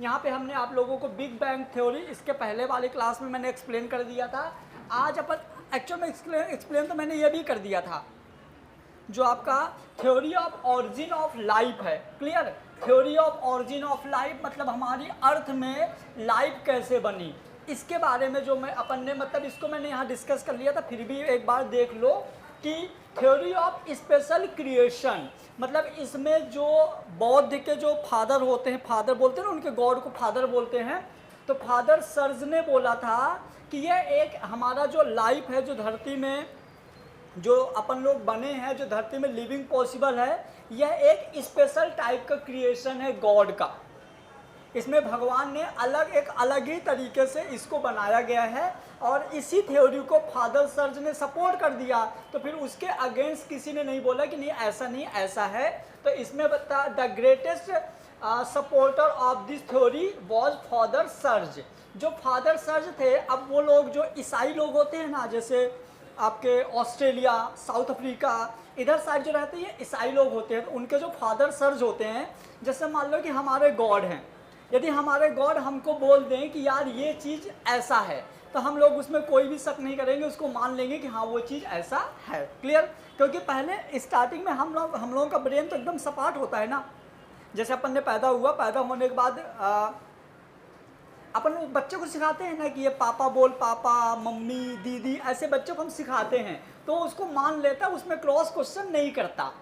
यहाँ पे हमने आप लोगों को बिग बैंग थ्योरी इसके पहले वाली क्लास में मैंने एक्सप्लेन कर दिया था। आज अपन एक्चुअल में एक्सप्लेन तो मैंने ये भी कर दिया था, जो आपका theory of origin of life है। Clear? Theory of origin of life मतलब हमारी अर्थ में लाइफ कैसे बनी, इसके बारे में जो मैं अपन ने मतलब इसको मैंने यहाँ डिस्कस कर लिया था, फिर भी एक बार देख लो कि थ्योरी ऑफ स्पेशल क्रिएशन मतलब इसमें जो बौद्ध के जो फादर होते हैं, फादर बोलते हैं ना, उनके गॉड को फादर बोलते हैं, तो फादर सर्ज ने बोला था कि यह एक हमारा जो लाइफ है, जो धरती में जो अपन लोग बने हैं, जो धरती में लिविंग पॉसिबल है, यह एक स्पेशल टाइप का क्रिएशन है गॉड का। इसमें भगवान ने एक अलग ही तरीके से इसको बनाया गया है और इसी थ्योरी को फादर सर्ज ने सपोर्ट कर दिया। तो फिर उसके अगेंस्ट किसी ने नहीं बोला कि नहीं ऐसा नहीं ऐसा है। तो इसमें बता the greatest supporter of this theory was father surge. जो फादर सर्ज थे, अब वो लोग जो ईसाई लोग होते हैं ना, जैसे आपके ऑस्ट्रेलिया, साउथ अफ्रीका, इधर साइड जो रहते हैं ये ईसाई लोग होते हैं, तो उनके जो फादर सर्ज होते हैं, जैसे मान लो कि हमारे गॉड हैं, यदि हमारे गॉड हमको बोल दें कि यार ये चीज़ ऐसा है, तो हम लोग उसमें कोई भी शक नहीं करेंगे, उसको मान लेंगे कि हाँ वो चीज़ ऐसा है। क्लियर? क्योंकि पहले स्टार्टिंग में हम लोगों का ब्रेन तो एकदम सपाट होता है ना। जैसे अपन ने पैदा होने के बाद अपन बच्चे को सिखाते हैं ना कि ये पापा बोल, पापा, मम्मी, दीदी, ऐसे बच्चों को हम सिखाते हैं, तो उसको मान लेता है, उसमें क्रॉस क्वेश्चन नहीं करता,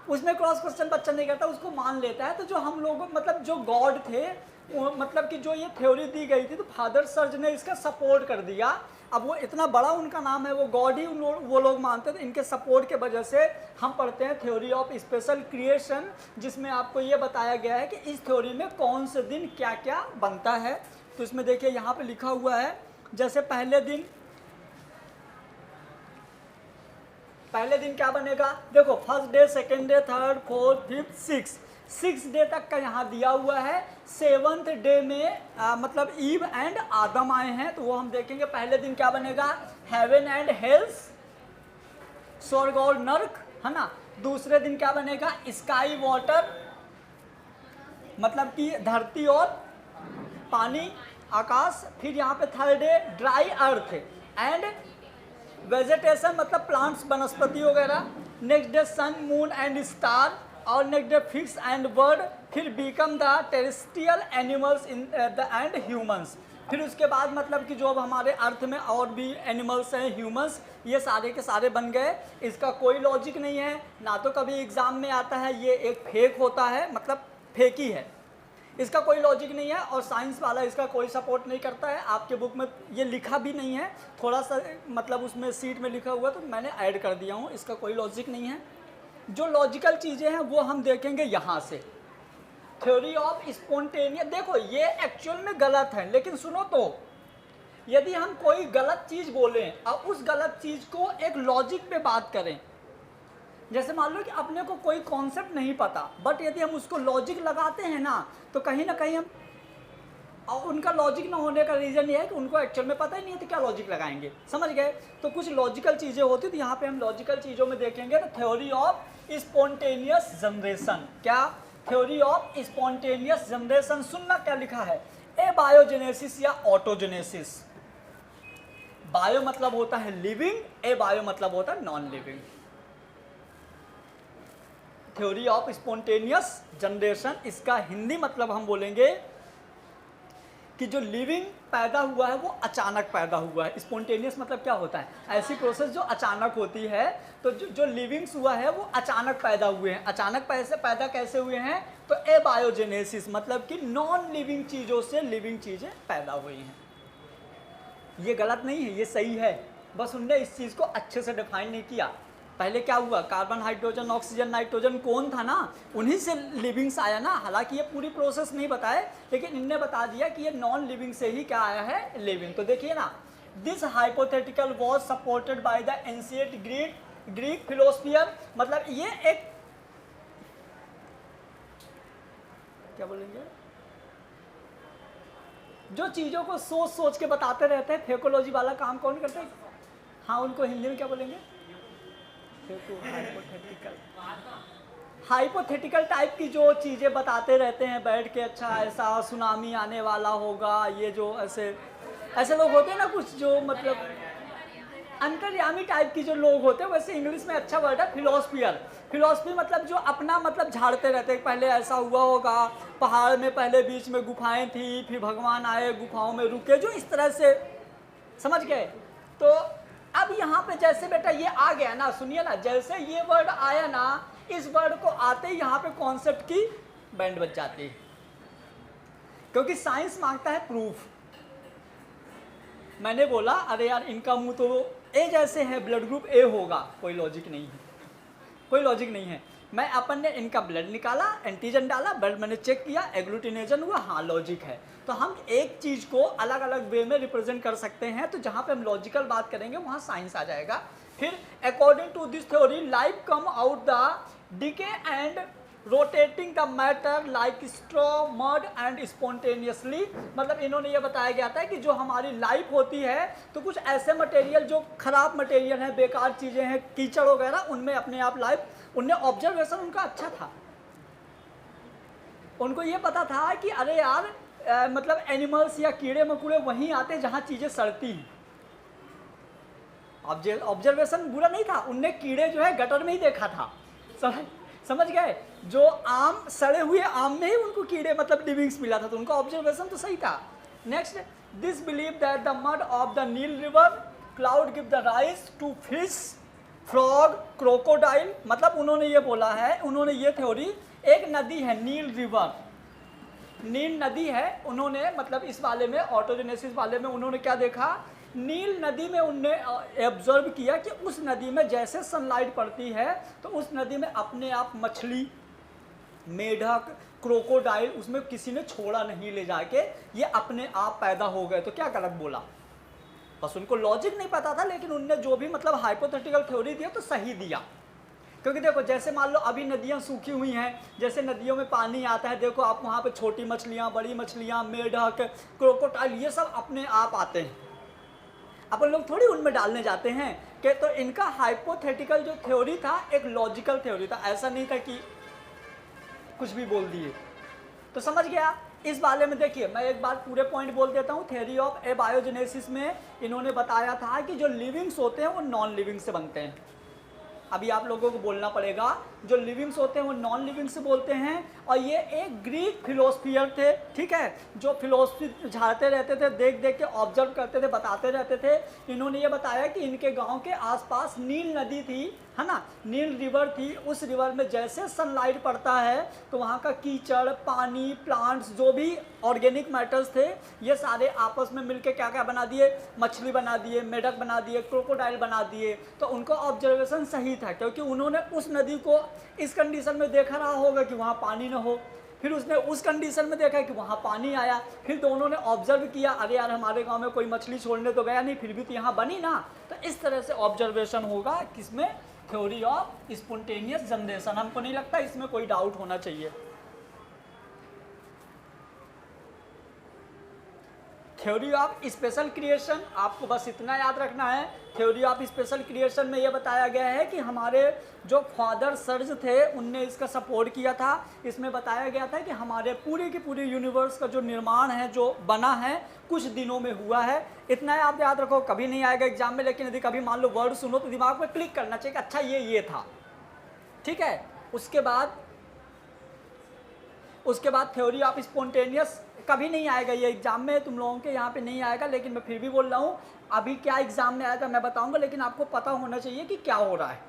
बच्चा नहीं करता, उसको मान लेता है। तो जो हम लोग मतलब जो गॉड थे, मतलब कि जो ये थ्योरी दी गई थी, तो फादर सर्ज ने इसका सपोर्ट कर दिया। अब वो इतना बड़ा उनका नाम है, वो गॉड ही वो लोग मानते थे। इनके सपोर्ट के वजह से हम पढ़ते हैं थ्योरी ऑफ स्पेशल क्रिएशन, जिसमें आपको ये बताया गया है कि इस थ्योरी में कौन से दिन क्या क्या बनता है। तो इसमें देखिए यहाँ पे लिखा हुआ है, जैसे पहले दिन क्या बनेगा, देखो first day, second day, third, fourth, fifth, six day तक का यहाँ दिया हुआ है। सेवंथ डे में मतलब ईव एंड आदम आए हैं, तो वो हम देखेंगे। पहले दिन क्या बनेगा, हेवन एंड हेल्स, स्वर्ग और नर्क, है ना। दूसरे दिन क्या बनेगा, स्काई वाटर, मतलब कि धरती और पानी, आकाश। फिर यहाँ पे third day dry earth and vegetation, मतलब प्लांट्स, वनस्पति वगैरह। Next day sun, moon and star, और next day fish and bird. फिर become the terrestrial animals in the and humans. फिर उसके बाद मतलब कि जो अब हमारे अर्थ में और भी एनिमल्स हैं, ह्यूमंस, ये सारे के सारे बन गए। इसका कोई लॉजिक नहीं है, ना तो कभी एग्जाम में आता है, ये एक फेक होता है, मतलब फेक ही है, इसका कोई लॉजिक नहीं है। और साइंस वाला इसका कोई सपोर्ट नहीं करता है। आपके बुक में ये लिखा भी नहीं है, थोड़ा सा मतलब उसमें सीट में लिखा हुआ, तो मैंने ऐड कर दिया हूँ। इसका कोई लॉजिक नहीं है। जो लॉजिकल चीज़ें हैं वो हम देखेंगे यहाँ से। थ्योरी ऑफ स्पॉन्टेनियस, देखो ये एक्चुअल में गलत है, लेकिन सुनो तो, यदि हम कोई गलत चीज़ बोलें और उस गलत चीज़ को एक लॉजिक पे बात करें, जैसे मान लो कि अपने को कोई कॉन्सेप्ट नहीं पता, बट यदि हम उसको लॉजिक लगाते हैं ना, तो कहीं ना कहीं हम, और उनका लॉजिक ना होने का रीज़न ये है कि उनको एक्चुअल में पता ही नहीं है, तो क्या लॉजिक लगाएंगे, समझ गए। तो कुछ लॉजिकल चीज़ें होती, तो यहाँ पे हम लॉजिकल चीज़ों में देखेंगे। तो थ्योरी ऑफ स्पॉन्टेनियस जनरेशन, क्या थ्योरी ऑफ स्पॉन्टेनियस जनरेशन, सुनना क्या लिखा है, ए बायोजेनेसिस या ऑटोजेनेसिस। बायो मतलब होता है लिविंग, ए बायो मतलब होता है non living. Theory of spontaneous generation, इसका हिंदी मतलब हम बोलेंगे कि जो लिविंग पैदा हुआ है वो अचानक पैदा हुआ है। स्पॉन्टेनियस मतलब क्या होता है, ऐसी प्रोसेस जो अचानक होती है। तो जो लिविंग्स हुआ है वो अचानक पैदा हुए हैं। अचानक पैदा कैसे हुए हैं, तो ए बायोजेनेसिस मतलब कि नॉन लिविंग चीज़ों से लिविंग चीज़ें पैदा हुई हैं। ये गलत नहीं है, ये सही है, बस उनने इस चीज़ को अच्छे से डिफाइन नहीं किया। पहले क्या हुआ, कार्बन, हाइड्रोजन, ऑक्सीजन, नाइट्रोजन कौन था ना, उन्हीं से लिविंग्स आया ना। हालांकि ये पूरी प्रोसेस नहीं बताए, लेकिन इनने बता दिया कि ये नॉन लिविंग से ही क्या आया है, लिविंग। तो देखिए ना, this hypothetical was supported by the ancient Greek philosopher, मतलब ये एक क्या बोलेंगे, जो चीज़ों को सोच सोच के बताते रहते हैं। फेकोलॉजी वाला काम कौन करते हैं, हाँ, उनको हिंदी में क्या बोलेंगे, हाइपोथेटिकल, हाइपोथेटिकल टाइप की जो चीज़ें बताते रहते हैं बैठ के, अच्छा ऐसा सुनामी आने वाला होगा, ये जो ऐसे ऐसे लोग होते हैं ना कुछ जो मतलब अंतर्यामी टाइप की जो लोग होते हैं, वैसे इंग्लिश में अच्छा वर्ड है फिलोसफियर। फिलोसफी मतलब जो अपना मतलब झाड़ते रहते हैं, पहले ऐसा हुआ होगा, पहाड़ में पहले बीच में गुफाएं थी, फिर भगवान आए गुफाओं में रुके, जो इस तरह से, समझ गए। तो अब यहाँ पे जैसे बेटा ये आ गया ना, सुनिए ना, जैसे ये वर्ड आया ना, इस वर्ड को आते ही यहाँ पे कॉन्सेप्ट की बैंड बज जाती है, क्योंकि साइंस मांगता है प्रूफ। मैंने बोला अरे यार इनका मुंह तो ए जैसे है, ब्लड ग्रुप ए होगा, कोई लॉजिक नहीं है, कोई लॉजिक नहीं है। मैं अपन ने इनका ब्लड निकाला, एंटीजन डाला, ब्लड मैंने चेक किया, एग्लूटिनेशन हुआ, हाँ लॉजिक है। तो हम एक चीज़ को अलग अलग वे में रिप्रेजेंट कर सकते हैं, तो जहाँ पे हम लॉजिकल बात करेंगे वहाँ साइंस आ जाएगा। फिर according to this theory life come out the decay and rotating the matter like straw mud and spontaneously, मतलब इन्होंने ये बताया गया था कि जो हमारी लाइफ होती है तो कुछ ऐसे मटेरियल जो खराब मटेरियल है, बेकार चीज़ें हैं, कीचड़ वगैरह, उनमें अपने आप लाइफ, उनने ऑब्जर्वेशन उनका अच्छा था, उनको ये पता था कि अरे यार मतलब एनिमल्स या कीड़े मकोड़े वहीं आते जहाँ चीज़ें सड़ती हैं। ऑब्जर्वेशन बुरा नहीं था, उनने कीड़े जो है गटर में ही देखा था, समझ गए, जो आम सड़े हुए आम में ही उनको कीड़े मतलब डिविंग्स मिला था, तो उनका ऑब्जर्वेशन तो सही था। Next, this believe that the mud of the Nile river could give the rise to fish frog crocodile, मतलब उन्होंने ये बोला है, उन्होंने ये थ्योरी, एक नदी है नील रिवर, नील नदी है, उन्होंने मतलब इस वाले में ऑटोजेनेसिस वाले में उन्होंने क्या देखा, नील नदी में उनने ऑब्जर्व किया कि उस नदी में जैसे सनलाइट पड़ती है तो उस नदी में अपने आप मछली, मेढक, क्रोकोडाइल, उसमें किसी ने छोड़ा नहीं ले जाके, ये अपने आप पैदा हो गए। तो क्या गलत बोला, बस उनको लॉजिक नहीं पता था, लेकिन उनने जो भी मतलब हाइपोथेटिकल थ्योरी दिया तो सही दिया। क्योंकि देखो जैसे मान लो अभी नदियाँ सूखी हुई हैं, जैसे नदियों में पानी आता है, देखो आप वहाँ पे छोटी मछलियाँ, बड़ी मछलियाँ, मेढक, क्रोकोडाइल, ये सब अपने आप आते हैं, अपन लोग थोड़ी उनमें डालने जाते हैं कि, तो इनका हाइपोथेटिकल जो थ्योरी था एक लॉजिकल थ्योरी था, ऐसा नहीं था कि कुछ भी बोल दिए। तो समझ गया इस बारे में। देखिए मैं एक बार पूरे पॉइंट बोल देता हूँ। थ्योरी ऑफ एबायोजेनेसिस में इन्होंने बताया था कि जो लिविंग्स होते हैं वो नॉन लिविंग से बनते हैं। अभी आप लोगों को बोलना पड़ेगा, जो लिविंग्स होते हैं वो नॉन लिविंग से बोलते हैं, और ये एक ग्रीक फिलोसफियर थे, ठीक है, जो फिलोसफी झाड़ते रहते थे, देख देख के ऑब्जर्व करते थे, बताते रहते थे। इन्होंने ये बताया कि इनके गांव के आसपास नील नदी थी, है ना, नील रिवर थी, उस रिवर में जैसे सनलाइट पड़ता है तो वहाँ का कीचड़, पानी, प्लांट्स, जो भी ऑर्गेनिक मैटर्स थे, ये सारे आपस में मिलके क्या क्या बना दिए, मछली बना दिए, मेढक बना दिए, क्रोकोडाइल बना दिए। तो उनका ऑब्जर्वेशन सही था, क्योंकि उन्होंने उस नदी को इस कंडीशन में देखा रहा होगा कि वहाँ पानी ना हो, फिर उसने उस कंडीशन में देखा कि वहाँ पानी आया, फिर दोनों ने ऑब्जर्व किया, अरे यार हमारे गांव में कोई मछली छोड़ने तो गया नहीं, फिर भी तो यहाँ बनी ना। तो इस तरह से ऑब्जर्वेशन होगा किसमें, थ्योरी ऑफ स्पॉन्टेनियस जनरेशन। हमको नहीं लगता इसमें कोई डाउट होना चाहिए। थ्योरी ऑफ स्पेशल क्रिएशन, आपको बस इतना याद रखना है, थ्योरी ऑफ स्पेशल क्रिएशन में ये बताया गया है कि हमारे जो फादर सर्ज थे उनने इसका सपोर्ट किया था। इसमें बताया गया था कि हमारे पूरे की पूरी यूनिवर्स का जो निर्माण है, जो बना है, कुछ दिनों में हुआ है। इतना आप याद रखो, कभी नहीं आएगा एग्जाम में, लेकिन यदि कभी मान लो वर्ड सुनो तो दिमाग में क्लिक करना चाहिए कि अच्छा ये था, ठीक है। उसके बाद थ्योरी ऑफ स्पॉन्टेनियस कभी नहीं आएगा ये एग्जाम में, तुम लोगों के यहाँ पे नहीं आएगा, लेकिन मैं फिर भी बोल रहा हूँ अभी क्या एग्जाम में आएगा मैं बताऊंगा, लेकिन आपको पता होना चाहिए कि क्या हो रहा है।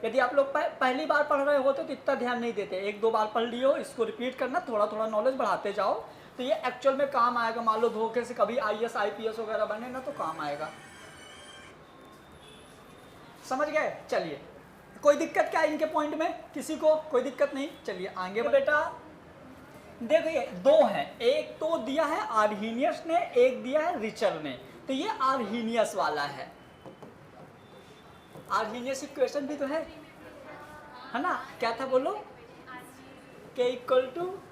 यदि आप लोग पहली बार पढ़ रहे होते तो इतना ध्यान नहीं देते, एक दो बार पढ़ लियो, इसको रिपीट करना, थोड़ा थोड़ा नॉलेज बढ़ाते जाओ, तो ये एक्चुअल में काम आएगा। मान लो धोखे से कभी IAS IPS वगैरह बने ना तो काम आएगा, समझ गए। चलिए, कोई दिक्कत क्या इनके पॉइंट में, किसी को कोई दिक्कत नहीं। चलिए आगे बेटा, देखिए दो हैं, एक तो दिया है आर्हीनियस ने, एक दिया है रिचर ने। तो ये आर्हीनियस वाला है, आर्हीनियस इक्वेशन भी तो है ना, क्या था बोलो, K =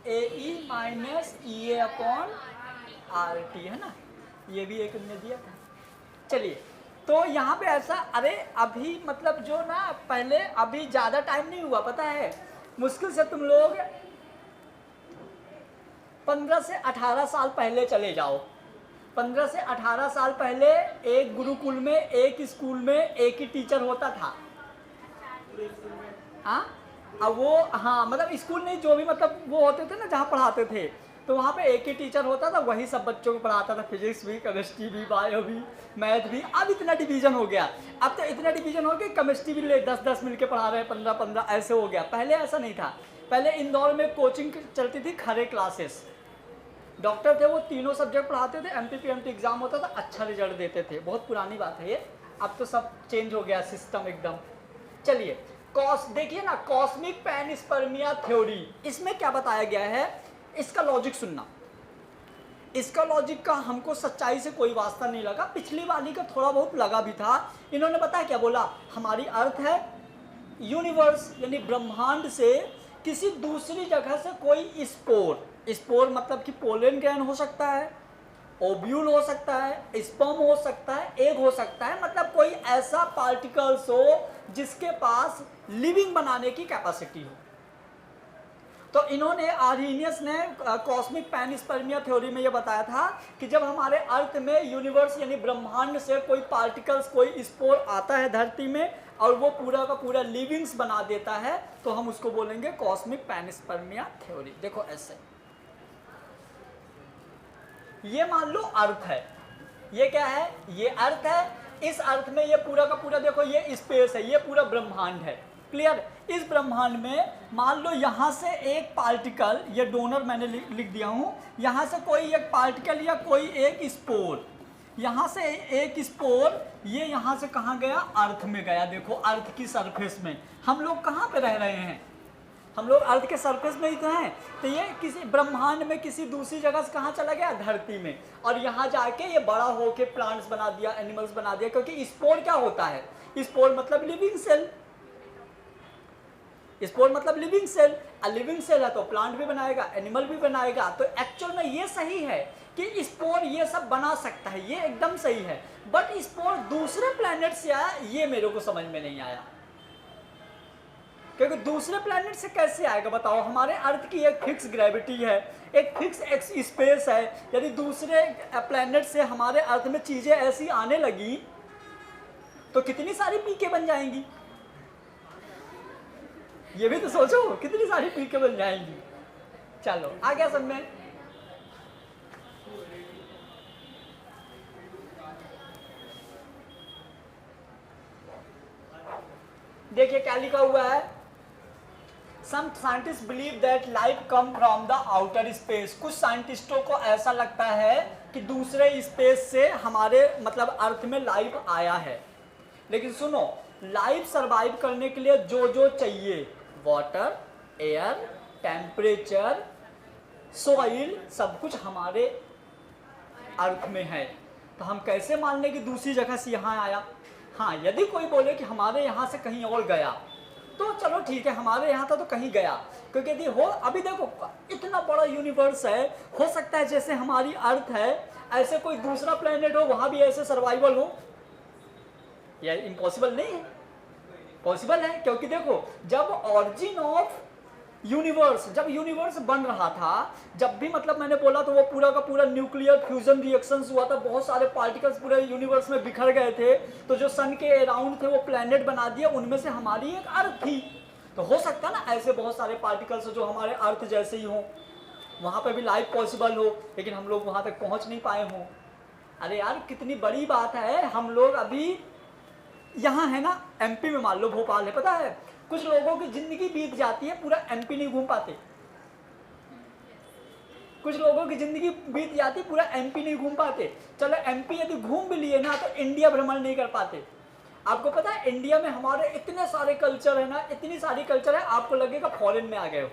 AE - EA/RT, है ना, ये भी एक ने दिया था। चलिए, तो यहाँ पे ऐसा, अरे अभी मतलब जो ना पहले, अभी ज़्यादा टाइम नहीं हुआ, पता है मुश्किल से तुम लोग 15 से 18 साल पहले चले जाओ। 15 से 18 साल पहले एक गुरुकुल में, एक स्कूल में एक ही टीचर होता था। हाँ, अब वो, हाँ मतलब स्कूल नहीं, जो भी मतलब वो होते थे ना जहाँ पढ़ाते थे, तो वहाँ पे एक ही टीचर होता था, वही सब बच्चों को पढ़ाता था, फिजिक्स भी, केमिस्ट्री भी, बायो भी, मैथ भी। अब इतना डिवीजन हो गया, अब तो इतना डिवीजन हो गया, केमिस्ट्री भी ले 10-10 मिलके पढ़ा रहे हैं, 15-15 ऐसे हो गया। पहले ऐसा नहीं था। पहले इंदौर में कोचिंग चलती थी, खरे क्लासेस, डॉक्टर थे वो, तीनों सब्जेक्ट पढ़ाते थे, MPPMT एग्जाम होता था, अच्छा रिजल्ट देते थे। बहुत पुरानी बात है ये, अब तो सब चेंज हो गया सिस्टम एकदम। चलिए देखिए ना, कॉस्मिक पैनस्पर्मिया थ्योरी, इसमें क्या बताया गया है, इसका लॉजिक सुनना। इसका लॉजिक का हमको सच्चाई से कोई वास्ता नहीं लगा, पिछली वाली का थोड़ा बहुत लगा भी था। इन्होंने बताया क्या बोला, हमारी अर्थ है, यूनिवर्स यानी ब्रह्मांड से किसी दूसरी जगह से कोई स्पोर मतलब कि पोलन ग्रैन हो सकता है, ओब्यूल हो सकता है, स्पर्म हो सकता है, एग हो सकता है, मतलब कोई ऐसा पार्टिकल्स हो जिसके पास लिविंग बनाने की कैपेसिटी हो। तो इन्होंने, आर्हीनियस ने कॉस्मिक पैनस्पर्मिया थ्योरी में ये बताया था कि जब हमारे अर्थ में, यूनिवर्स यानी ब्रह्मांड से कोई पार्टिकल्स, कोई स्पोर आता है धरती में और वो पूरा का पूरा लिविंग्स बना देता है, तो हम उसको बोलेंगे कॉस्मिक पैनस्पर्मिया थ्योरी। देखो ऐसे, ये मान लो अर्थ है, ये क्या है, ये अर्थ है, इस अर्थ में ये पूरा का पूरा, देखो ये स्पेस है, ये पूरा ब्रह्मांड है, क्लियर। इस ब्रह्मांड में मान लो यहाँ से एक पार्टिकल, ये डोनर मैंने लिख दिया हूँ, यहाँ से कोई एक पार्टिकल या कोई एक स्पोर, यहाँ से एक स्पोर, ये यहाँ से कहाँ गया, अर्थ में गया। देखो अर्थ की सरफेस में, हम लोग कहाँ पे रह रहे हैं, हम लोग अर्थ के सरफेस में ही तो हैं, तो ये किसी ब्रह्मांड में किसी दूसरी जगह से कहाँ चला गया, धरती में, और यहाँ जाके ये बड़ा होके प्लांट्स बना दिया, एनिमल्स बना दिया। क्योंकि स्पोर क्या होता है, स्पोर मतलब लिविंग सेल, स्पोर मतलब लिविंग सेल, लिविंग सेल है तो प्लांट भी बनाएगा, एनिमल भी बनाएगा। तो एक्चुअल में ये सही है कि स्पोर ये सब बना सकता है, ये एकदम सही है। बट स्पोर दूसरे प्लैनेट से आया, ये मेरे को समझ में नहीं आया, क्योंकि दूसरे प्लैनेट से कैसे आएगा बताओ। हमारे अर्थ की एक फिक्स ग्रेविटी है, एक फिक्स एक्स स्पेस है, यदि दूसरे प्लैनेट से हमारे अर्थ में चीजें ऐसी आने लगी तो कितनी सारी पीके बन जाएंगी, ये भी तो सोचो, कितनी सारी पीके बन जाएंगी। चलो आ गया समझ में। देखिए क्या लिखा हुआ है, Some scientists believe that life come from the outer space। कुछ साइंटिस्टों को ऐसा लगता है कि दूसरे स्पेस से हमारे मतलब अर्थ में लाइफ आया है। लेकिन सुनो, लाइफ सरवाइव करने के लिए जो जो चाहिए, वाटर, एयर, टेम्परेचर, सॉइल, सब कुछ हमारे अर्थ में है। तो हम कैसे मान लें कि दूसरी जगह से यहाँ आया। हाँ, यदि कोई बोले कि हमारे यहाँ से कहीं और गया तो चलो ठीक है, हमारे यहाँ था तो कहीं गया। क्योंकि यदि हो, अभी देखो इतना बड़ा यूनिवर्स है, हो सकता है जैसे हमारी अर्थ है ऐसे कोई दूसरा प्लेनेट हो, वहाँ भी ऐसे सर्वाइवल हो। यह इम्पॉसिबल नहीं है, पॉसिबल है। क्योंकि देखो जब ऑरिजिन ऑफ यूनिवर्स, जब यूनिवर्स बन रहा था, जब भी मतलब मैंने बोला तो वो पूरा का पूरा न्यूक्लियर फ्यूजन रिएक्शंस हुआ था, बहुत सारे पार्टिकल्स पूरे यूनिवर्स में बिखर गए थे। तो जो सन के अराउंड थे वो प्लैनेट बना दिए, उनमें से हमारी एक अर्थ थी। तो हो सकता है ना ऐसे बहुत सारे पार्टिकल्स जो हमारे अर्थ जैसे ही हों, वहाँ पर भी लाइफ पॉसिबल हो, लेकिन हम लोग वहाँ तक पहुँच नहीं पाए हों। अरे यार कितनी बड़ी बात है, हम लोग अभी यहाँ है ना MP में, मान लो भोपाल है, पता है कुछ लोगों की जिंदगी बीत जाती है, पूरा MP नहीं घूम पाते। कुछ लोगों की जिंदगी बीत जाती है, पूरा MP नहीं घूम पाते। चलो MP यदि घूम भी लिए ना तो इंडिया भ्रमण नहीं कर पाते। आपको पता है इंडिया में हमारे इतने सारे कल्चर है ना, इतनी सारी कल्चर है, आपको लगेगा फॉरेन में आ गए हो।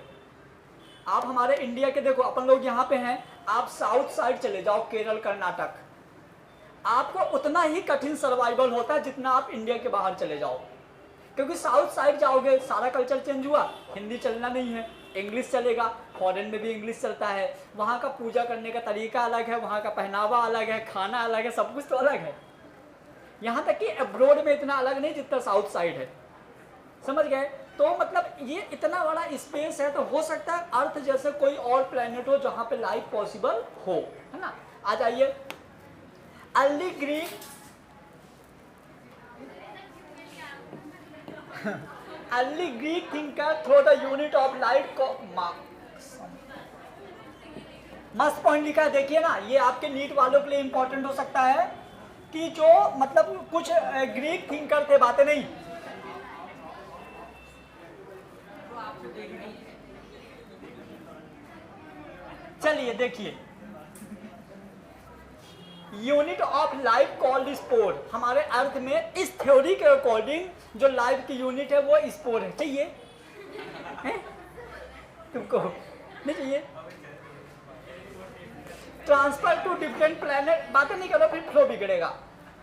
आप हमारे इंडिया के देखो, अपन लोग यहाँ पे हैं, आप साउथ साइड चले जाओ, केरल, कर्नाटक, आपको उतना ही कठिन सर्वाइवल होता है जितना आप इंडिया के बाहर चले जाओ। क्योंकि साउथ साइड जाओगे, सारा कल्चर चेंज हुआ, हिंदी चलना नहीं है, इंग्लिश चलेगा। फॉरेन में भी इंग्लिश चलता है, वहाँ का पूजा करने का तरीका अलग है, वहाँ का पहनावा अलग है, खाना अलग है, सब कुछ तो अलग है। यहाँ तक कि अब्रोड में इतना अलग नहीं जितना साउथ साइड है, समझ गए। तो मतलब ये इतना बड़ा स्पेस है, तो हो सकता है अर्थ जैसे कोई और प्लेनेट हो जहां पे लाइफ पॉसिबल हो, है ना। आ जाइए, early Greek early Greek thinker throw the unit of light को मस्त पॉइंट लिखा है, देखिए ना, ये आपके नीट वालों के लिए इंपॉर्टेंट हो सकता है कि जो मतलब कुछ ग्रीक थिंकर थे, बातें नहीं, चलिए देखिए, unit of life called spore, हमारे अर्थ में इस थ्योरी के अकॉर्डिंग जो लाइफ की यूनिट है वो स्पोर है। चाहिए तुमको नहीं चाहिए? ट्रांसफर टू डिफरेंट प्लैनेट, बातें नहीं करो फिर फ्लो बिगड़ेगा।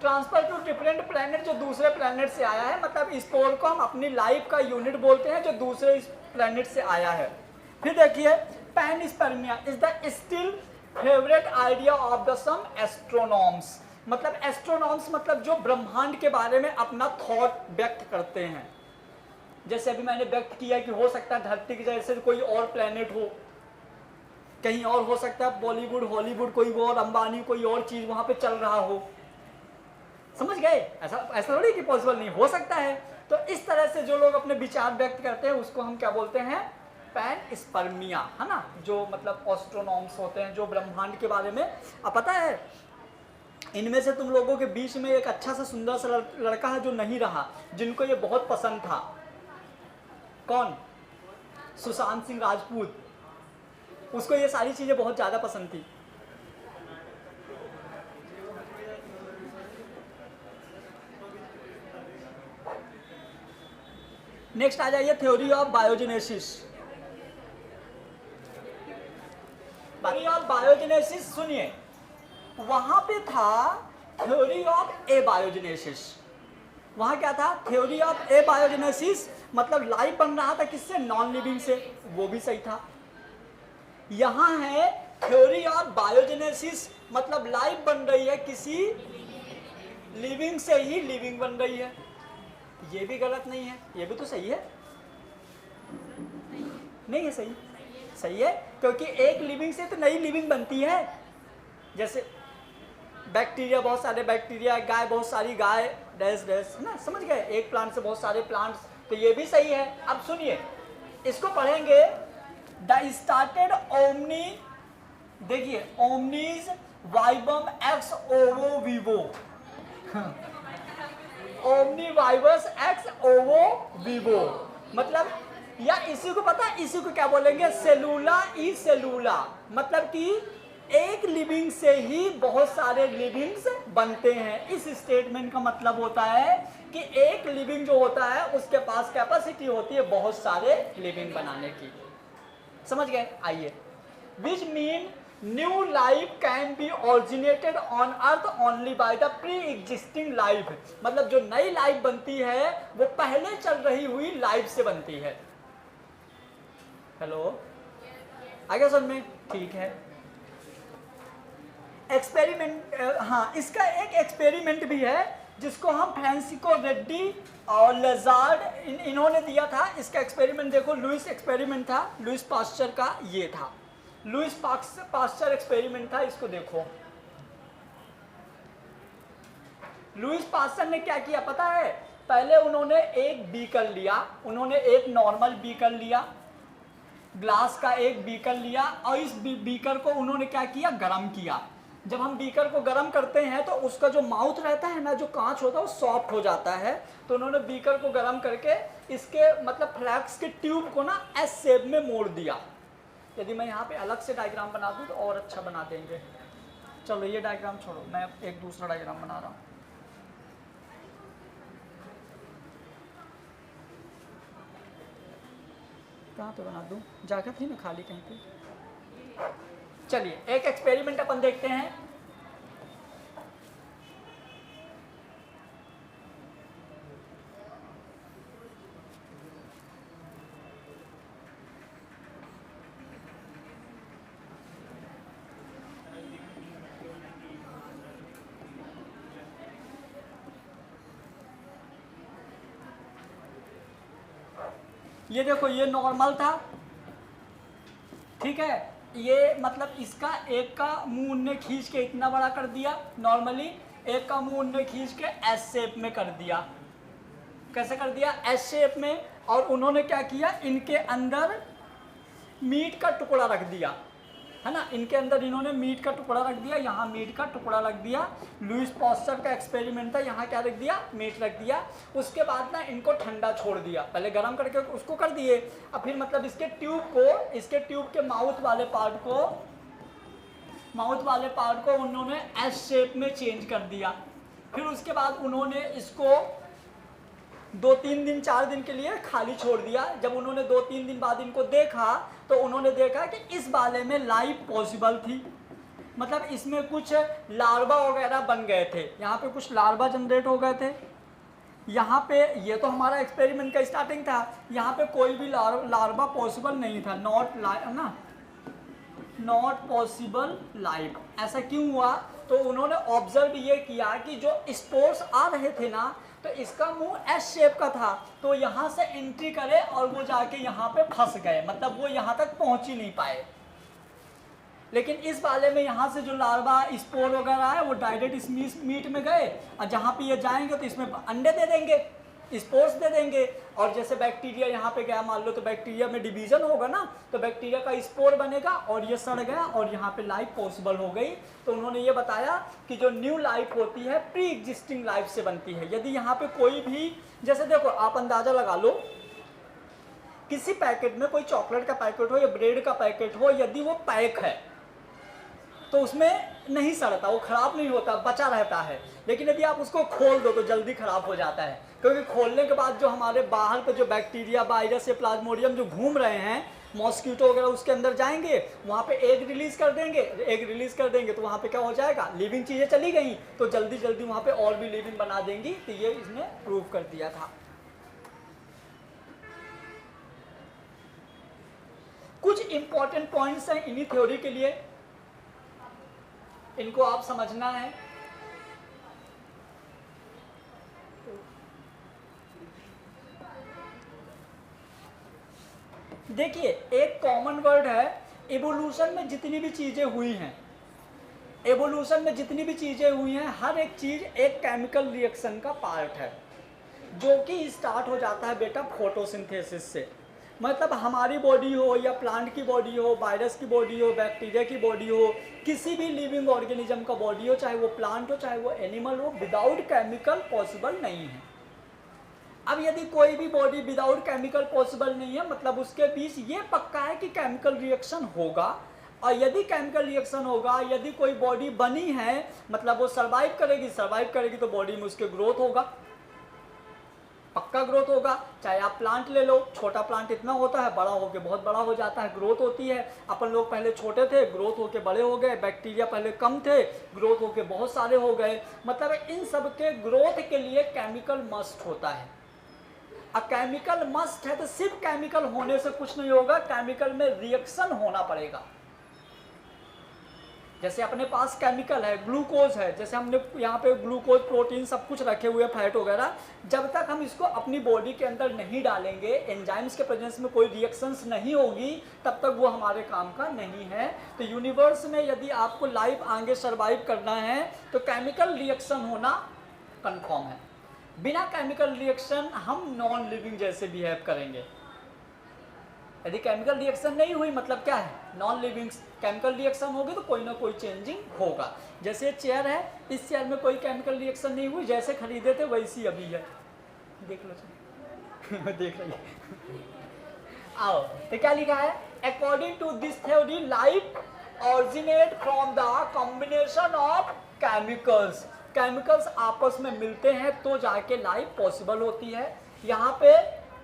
ट्रांसफर टू डिफरेंट प्लैनेट, जो दूसरे प्लैनेट से आया है, मतलब स्पोर को हम अपनी लाइफ का यूनिट बोलते हैं जो दूसरे प्लैनेट से आया है। फिर देखिए, panspermia is the still favourite idea of the some astronomers, मतलब एस्ट्रोनॉम्स मतलब जो ब्रह्मांड के बारे में अपना थॉट व्यक्त करते हैं। जैसे अभी मैंने व्यक्त किया कि हो सकता है धरती की जैसे कोई और प्लेनेट हो, कहीं और हो सकता है बॉलीवुड हॉलीवुड कोई और, अंबानी कोई और चीज वहां पे चल रहा हो, समझ गए? ऐसा थोड़ी कि पॉसिबल नहीं हो सकता है। तो इस तरह से जो लोग अपने विचार व्यक्त करते हैं उसको हम क्या बोलते हैं? पैनस्पर्मिया, है ना, जो मतलब एस्ट्रोनॉम्स होते हैं जो ब्रह्मांड के बारे में। अब पता है इनमें से तुम लोगों के बीच में एक अच्छा सा सुंदर सा लड़का है जो नहीं रहा, जिनको ये बहुत पसंद था। कौन? सुशांत सिंह राजपूत। उसको ये सारी चीजें बहुत ज्यादा पसंद थी। नेक्स्ट आ जाइए, theory of biogenesis. Theory of biogenesis सुनिए, वहां पे था थ्योरी ऑफ ए बायोजेनेसिस। वहां क्या था? थ्योरी ऑफ ए बायोजेनेसिस, मतलब लाइफ बन रहा था किससे? नॉन लिविंग से, वो भी सही था। यहां है थ्योरी ऑफ बायोजेनेसिस, मतलब लाइफ बन रही है किसी लिविंग से ही लिविंग बन रही है। ये भी गलत नहीं है, ये भी तो सही है। नहीं है सही? सही है, क्योंकि एक लिविंग से तो नई लिविंग बनती है। जैसे बैक्टीरिया, बहुत सारे बैक्टीरिया, गाय बहुत सारी गाय, डैश डैश, है ना, समझ गए? एक प्लांट से बहुत सारे प्लांट्स, तो ये भी सही है। अब सुनिए, इसको पढ़ेंगे, द स्टार्टेड ओमनी, देखिए ओमनीज वाइबम एक्स ओवो विवो, ओमनी वाइबस एक्स ओवो विवो, मतलब या इसी को पता है, इसी को क्या बोलेंगे? सेलुला ई सेलुला, मतलब कि एक लिविंग से ही बहुत सारे लिविंग्स बनते हैं। इस स्टेटमेंट का मतलब होता है कि एक लिविंग जो होता है उसके पास कैपेसिटी होती है बहुत सारे लिविंग बनाने की, समझ गए? आइए, which mean new life can be originated on earth only by the pre existing life, मतलब जो नई लाइफ बनती है वो पहले चल रही हुई लाइफ से बनती है। हेलो, आगे समझ में? ठीक है। एक्सपेरिमेंट, हाँ, इसका एक एक्सपेरिमेंट भी है जिसको हम फ्रांसिस्को रेड्डी और लेजार्ड इन्होंने दिया था। इसका एक्सपेरिमेंट देखो, लुइस एक्सपेरिमेंट था, लुइस पास्चर का ये था, लुइस पास्चर एक्सपेरिमेंट था। इसको देखो, लुइस पास्चर ने क्या किया पता है? पहले उन्होंने एक बीकर लिया, उन्होंने एक नॉर्मल बीकर लिया, ग्लास का एक बीकर लिया, और इस बीकर को उन्होंने क्या किया? गरम किया। जब हम बीकर को गरम करते हैं तो उसका जो माउथ रहता है ना, जो कांच होता है, वो सॉफ्ट हो जाता है। तो उन्होंने बीकर को गरम करके इसके मतलब फ्लैक्स के ट्यूब को ना एस शेप में मोड़ दिया। यदि मैं यहाँ पे अलग से डायग्राम बना दूँ तो और अच्छा बना देंगे। चलो ये डायग्राम छोड़ो, मैं एक दूसरा डायग्राम बना रहा हूँ। कहाँ पे बना दूँ? जगह थी ना खाली कहीं पे। चलिए एक एक्सपेरिमेंट अपन देखते हैं। ये देखो ये नॉर्मल था, ठीक है, ये मतलब इसका एक का मुंह उनने खींच के इतना बड़ा कर दिया नॉर्मली, एक का मुंह उनने खींच के एस शेप में कर दिया। कैसे कर दिया? एस शेप में। और उन्होंने क्या किया, इनके अंदर मीट का टुकड़ा रख दिया, है ना, इनके अंदर इन्होंने मीट का टुकड़ा रख दिया, यहाँ मीट का टुकड़ा रख दिया। लुईस पास्चर का एक्सपेरिमेंट था, यहाँ क्या रख दिया, मीट रख दिया। उसके बाद ना इनको ठंडा छोड़ दिया, पहले गर्म करके उसको कर दिए, अब फिर मतलब इसके ट्यूब के माउथ वाले पार्ट को उन्होंने एस शेप में चेंज कर दिया। फिर उसके बाद उन्होंने इसको 2-3 दिन 4 दिन के लिए खाली छोड़ दिया। जब उन्होंने 2-3 दिन बाद इनको देखा तो उन्होंने देखा कि इस बाले में लाइफ पॉसिबल थी, मतलब इसमें कुछ लार्वा वगैरह बन गए थे, यहाँ पे कुछ लार्वा जनरेट हो गए थे। यहाँ पे ये तो हमारा एक्सपेरिमेंट का स्टार्टिंग था, यहाँ पे कोई भी लार्वा पॉसिबल नहीं था, नॉट पॉसिबल लाइफ। ऐसा क्यों हुआ? तो उन्होंने ऑब्जर्व ये किया कि जो स्पोर्स आ रहे थे ना, तो इसका मुंह एस शेप का था, तो यहाँ से एंट्री करे और वो जाके यहाँ पे फंस गए, मतलब वो यहाँ तक पहुँच ही नहीं पाए। लेकिन इस वाले में यहाँ से जो लार्वा स्पोर वगैरह है वो डायरेक्ट इस मीट में गए, और जहाँ पे ये जाएंगे तो इसमें अंडे दे देंगे, स्पोर्स दे देंगे। और जैसे बैक्टीरिया यहाँ पे गया मान लो, तो बैक्टीरिया में डिवीजन होगा ना, तो बैक्टीरिया का स्पोर बनेगा और ये सड़ गया और यहाँ पे लाइफ पॉसिबल हो गई। तो उन्होंने ये बताया कि जो न्यू लाइफ होती है प्री एग्जिस्टिंग लाइफ से बनती है। यदि यहाँ पे कोई भी, जैसे देखो आप अंदाजा लगा लो, किसी पैकेट में कोई चॉकलेट का पैकेट हो या ब्रेड का पैकेट हो, यदि वो पैक है तो उसमें नहीं सड़ता, वो खराब नहीं होता, बचा रहता है। लेकिन यदि आप उसको खोल दो तो जल्दी खराब हो जाता है, क्योंकि खोलने के बाद जो हमारे बाहर पे जो बैक्टीरिया, वायरस या प्लाज्मोडियम जो घूम रहे हैं, मॉस्किटो वगैरह उसके अंदर जाएंगे, वहाँ पे एग रिलीज कर देंगे, तो वहाँ पे क्या हो जाएगा, लिविंग चीज़ें चली गई तो जल्दी जल्दी वहाँ पे और भी लिविंग बना देंगी। तो ये इसने प्रूव कर दिया था। कुछ इंपॉर्टेंट पॉइंट्स हैं इन्हीं थ्योरी के लिए, इनको आप समझना है। देखिए एक कॉमन वर्ड है, एवोल्यूशन में जितनी भी चीजें हुई हैं, हर एक चीज एक केमिकल रिएक्शन का पार्ट है, जो कि स्टार्ट हो जाता है बेटा फोटोसिंथेसिस से। मतलब हमारी बॉडी हो या प्लांट की बॉडी हो, वायरस की बॉडी हो, बैक्टीरिया की बॉडी हो, किसी भी लिविंग ऑर्गेनिज्म का बॉडी हो, चाहे वो प्लांट हो चाहे वो एनिमल हो, विदाउट केमिकल पॉसिबल नहीं है। अब यदि कोई भी बॉडी विदाउट केमिकल पॉसिबल नहीं है, मतलब उसके बीच ये पक्का है कि केमिकल रिएक्शन होगा। और यदि केमिकल रिएक्शन होगा, यदि कोई बॉडी बनी है, मतलब वो सर्वाइव करेगी तो बॉडी में उसके ग्रोथ होगा, पक्का ग्रोथ होगा। चाहे आप प्लांट ले लो, छोटा प्लांट इतना होता है, बड़ा होके बहुत बड़ा हो जाता है, ग्रोथ होती है। अपन लोग पहले छोटे थे, ग्रोथ होके बड़े हो गए, बैक्टीरिया पहले कम थे, ग्रोथ होके बहुत सारे हो गए। मतलब इन सब के ग्रोथ के लिए केमिकल मस्ट होता है। अब केमिकल मस्ट है तो सिर्फ केमिकल होने से कुछ नहीं होगा, केमिकल में रिएक्शन होना पड़ेगा। जैसे अपने पास केमिकल है, ग्लूकोज है, जैसे हमने यहाँ पे ग्लूकोज, प्रोटीन सब कुछ रखे हुए, फैट वगैरह, जब तक हम इसको अपनी बॉडी के अंदर नहीं डालेंगे, एंजाइम्स के प्रेजेंस में कोई रिएक्शंस नहीं होगी, तब तक वो हमारे काम का नहीं है। तो यूनिवर्स में यदि आपको लाइफ आगे सर्वाइव करना है तो केमिकल रिएक्शन होना कंफर्म है। बिना केमिकल रिएक्शन हम नॉन लिविंग जैसे बिहेव करेंगे। यदि केमिकल रिएक्शन नहीं हुई मतलब क्या है, नॉन लिविंग। केमिकल रिएक्शन होगी तो कोई ना कोई चेंजिंग होगा। जैसे चेयर है, इस चेयर में कोई केमिकल रिएक्शन नहीं हुई, जैसे खरीदे थे वैसी अभी है, देख लो देख रही आओ। तो क्या लिखा है, according to this theory life originate from the combination of chemicals. Chemicals आपस में मिलते हैं तो जाके लाइफ पॉसिबल होती है। यहाँ पे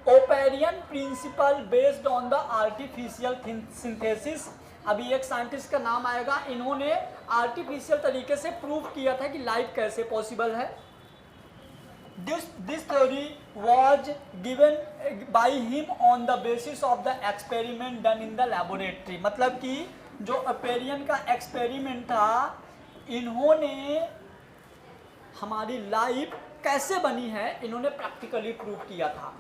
Oparin principle based on the artificial synthesis, अभी एक साइंटिस्ट का नाम आएगा, इन्होंने आर्टिफिशियल तरीके से प्रूव किया था कि लाइफ कैसे पॉसिबल है। This theory was given by him on the basis of the experiment done in the laboratory. मतलब कि जो ओपेरियन का एक्सपेरिमेंट था, इन्होंने हमारी लाइफ कैसे बनी है इन्होंने प्रैक्टिकली प्रूव किया था।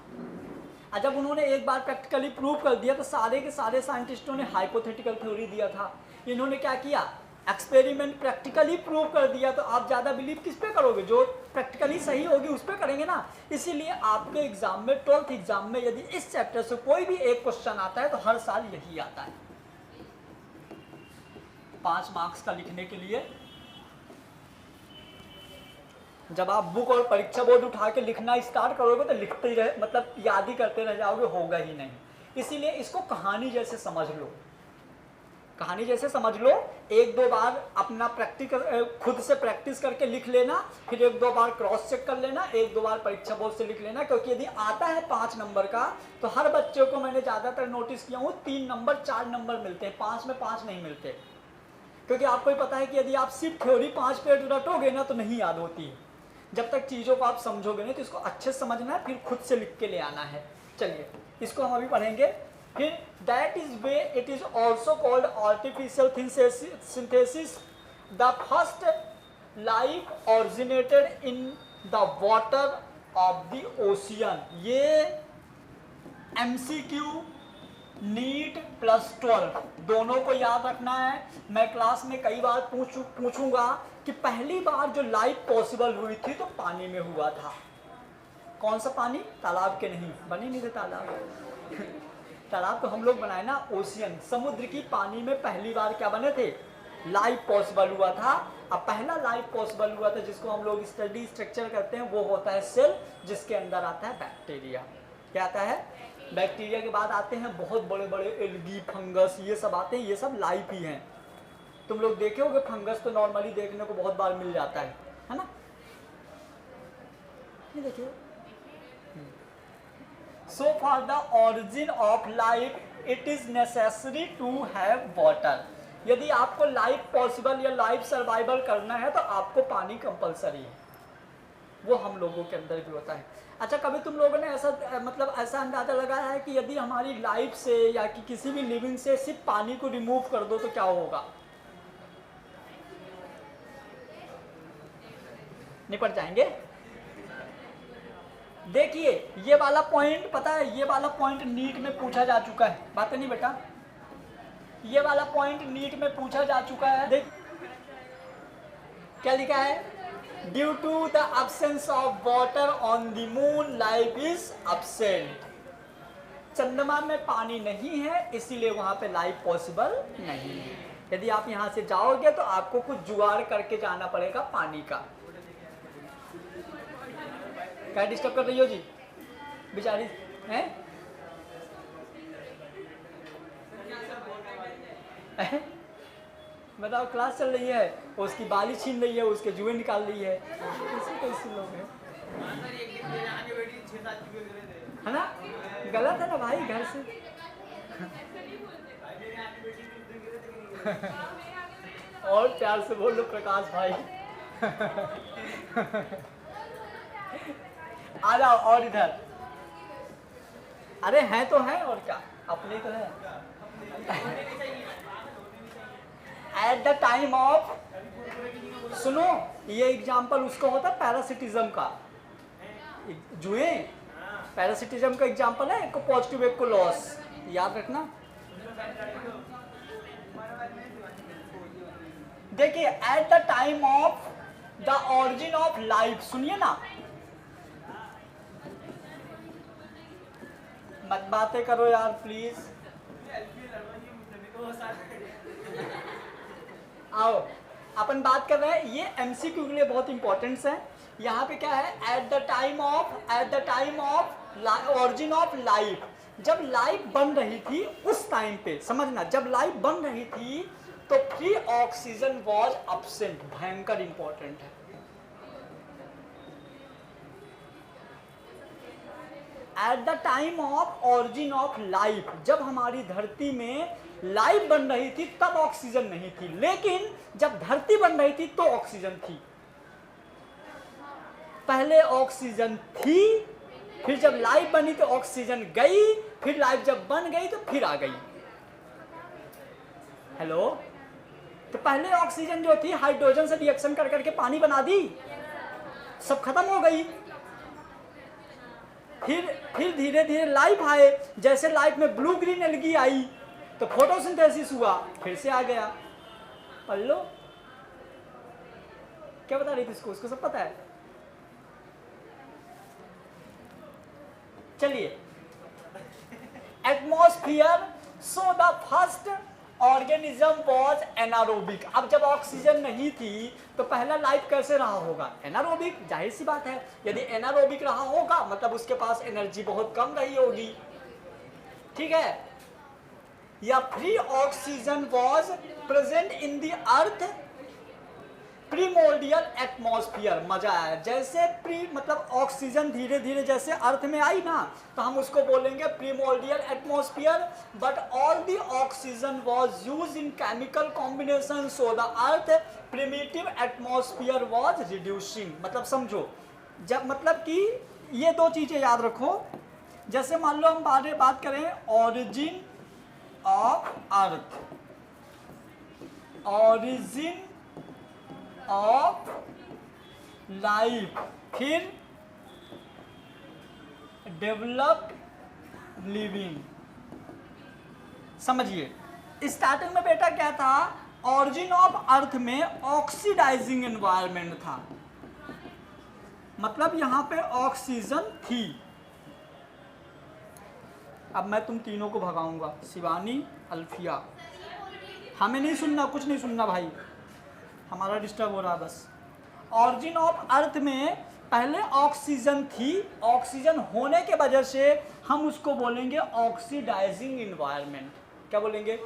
जब उन्होंने एक बार प्रैक्टिकली प्रूव कर दिया तो सारे के सारे साइंटिस्टों ने हाइपोथेटिकल थ्योरी दिया था। इन्होंने क्या किया, एक्सपेरिमेंट प्रैक्टिकली प्रूव कर दिया। तो आप ज़्यादा बिलीव किस पे करोगे, जो प्रैक्टिकली सही होगी उस पर करेंगे ना। इसीलिए आपके एग्जाम में, 12th एग्जाम में यदि इस चैप्टर से कोई भी एक क्वेश्चन आता है तो हर साल यही आता है 5 मार्क्स का लिखने के लिए। जब आप बुक और परीक्षा बोर्ड उठा के लिखना स्टार्ट करोगे तो लिखते ही रहे, मतलब याद ही करते रह जाओगे, होगा ही नहीं। इसीलिए इसको कहानी जैसे समझ लो, कहानी जैसे समझ लो। 1-2 बार अपना प्रैक्टिकल खुद से प्रैक्टिस करके लिख लेना, फिर 1-2 बार क्रॉस चेक कर लेना, 1-2 बार परीक्षा बोर्ड से लिख लेना। क्योंकि यदि आता है 5 नंबर का तो हर बच्चे को मैंने ज़्यादातर नोटिस किया हूँ 3 नंबर 4 नंबर मिलते हैं, 5 में 5 नहीं मिलते। क्योंकि आपको ही पता है कि यदि आप सिर्फ थ्योरी 5 पेज रटोगे ना तो नहीं याद होती है। जब तक चीज़ों को आप समझोगे नहीं तो इसको अच्छे से समझना है, फिर खुद से लिख के ले आना है। चलिए इसको हम अभी पढ़ेंगे। फिर that is way it is also called artificial synthesis. The first life originated in the water of the ocean. ये MCQ नीट +12 दोनों को याद रखना है। मैं क्लास में कई बार पूछूंगा कि पहली बार जो लाइफ पॉसिबल हुई थी तो पानी में हुआ था। कौन सा पानी, तालाब के नहीं, बने नहीं थे तालाब तालाब तो हम लोग बनाए ना, ओशियन, समुद्र की पानी में पहली बार क्या बने थे, लाइफ पॉसिबल हुआ था। अब पहला लाइफ पॉसिबल हुआ था जिसको हम लोग स्टडी स्ट्रक्चर करते हैं, वो होता है सेल, जिसके अंदर आता है बैक्टीरिया। क्या आता है, बैक्टीरिया के बाद आते हैं बहुत बड़े बड़े एल्गी, फंगस, ये सब आते हैं, ये सब लाइफ ही हैं। तुम लोग देखे होगे फंगस तो नॉर्मली देखने को बहुत बार मिल जाता है ना, ये देखिए। So for the origin of life it is necessary to have water. यदि आपको लाइफ पॉसिबल या लाइफ सर्वाइवल करना है तो आपको पानी कंपलसरी है, वो हम लोगों के अंदर भी होता है। अच्छा, कभी तुम लोगों ने ऐसा मतलब ऐसा अंदाजा लगाया है कि यदि हमारी लाइफ से या कि किसी भी लिविंग से सिर्फ पानी को रिमूव कर दो तो क्या होगा, निपट जाएंगे। देखिए ये वाला पॉइंट पता है, ये वाला पॉइंट नीट में पूछा जा चुका है, बात नहीं बेटा, ये वाला पॉइंट नीट में पूछा जा चुका है। देख क्या लिखा है, due to the absence of water on the moon life is absent. चंद्रमा में पानी नहीं है इसीलिए वहां पे लाइफ पॉसिबल नहीं है। यदि आप यहां से जाओगे तो आपको कुछ जुगाड़ करके जाना पड़ेगा पानी का। क्या डिस्टर्ब कर रही हो जी बेचारी हैं? बताओ, क्लास चल रही है, उसकी बाली छीन रही है, उसके जुए निकाल रही है, कैसे लोग हैं, है ना, गलत है ना भाई, घर से और प्यार से बोल लो प्रकाश भाई आ जाओ और इधर, अरे हैं तो हैं और क्या, अपने तो है। एट द टाइम ऑफ, सुनो ये एग्जाम्पल उसका होता है पैरासिटिज्म का, जुए पैरासिटिज्म का एग्जाम्पल है, एक को पॉजिटिव एक को लॉस, याद रखना। देखिए eight the time of the origin of life, सुनिए ना, मत बातें करो यार प्लीज, आओ अपन बात कर रहे हैं, ये MCQ के लिए बहुत इंपॉर्टेंट है। यहाँ पे क्या है, eight the time of origin of life, जब लाइफ बन रही थी उस टाइम पे, समझना, जब लाइफ बन रही थी तो फ्री ऑक्सीजन वॉज एब्सेंट, भयंकर इंपॉर्टेंट है। Eight the time of origin of life, जब हमारी धरती में लाइफ बन रही थी तब ऑक्सीजन नहीं थी, लेकिन जब धरती बन रही थी तो ऑक्सीजन थी। पहले ऑक्सीजन थी, फिर जब लाइफ बनी तो ऑक्सीजन गई, फिर लाइफ जब बन गई तो फिर आ गई। हेलो, तो पहले ऑक्सीजन जो थी हाइड्रोजन से रिएक्शन कर करके पानी बना दी, सब खत्म हो गई। फिर धीरे धीरे लाइफ आए, जैसे लाइफ में ब्लू ग्रीन एल्गी आई तो फोटोसिंथेसिस हुआ, फिर से आ गया। पढ़ लो क्या बता रही थी इसको सब पता है। चलिए, atmosphere, so the first organism was anaerobic. अब जब ऑक्सीजन नहीं थी तो पहला लाइफ कैसे रहा होगा, एनारोबिक, जाहिर सी बात है। यदि एनारोबिक रहा होगा मतलब उसके पास एनर्जी बहुत कम रही होगी, ठीक है। या free oxygen was present in the earth primordial atmosphere. मजा आया, जैसे प्री मतलब ऑक्सीजन धीरे धीरे जैसे अर्थ में आई ना तो हम उसको बोलेंगे primordial atmosphere. But all the oxygen was used in chemical combination, so the earth primitive atmosphere was reducing. मतलब समझो, जब मतलब कि ये दो चीजें याद रखो। जैसे मान लो हम बात करें origin of earth, origin of life, फिर डेवलप्ड लिविंग। समझिए स्टार्टिंग में बेटा क्या था, ऑरिजिन ऑफ अर्थ में ऑक्सीडाइजिंग एनवायरनमेंट था, मतलब यहां पे ऑक्सीजन थी। अब मैं तुम तीनों को भगाऊंगा, शिवानी, अल्फिया, हमें नहीं सुनना, कुछ नहीं सुनना भाई, हमारा डिस्टर्ब हो रहा है बस। ऑरिजिन ऑफ अर्थ में पहले ऑक्सीजन थी, ऑक्सीजन होने के वजह से हम उसको बोलेंगे ऑक्सीडाइजिंग एनवायरनमेंट। क्या बोलेंगे?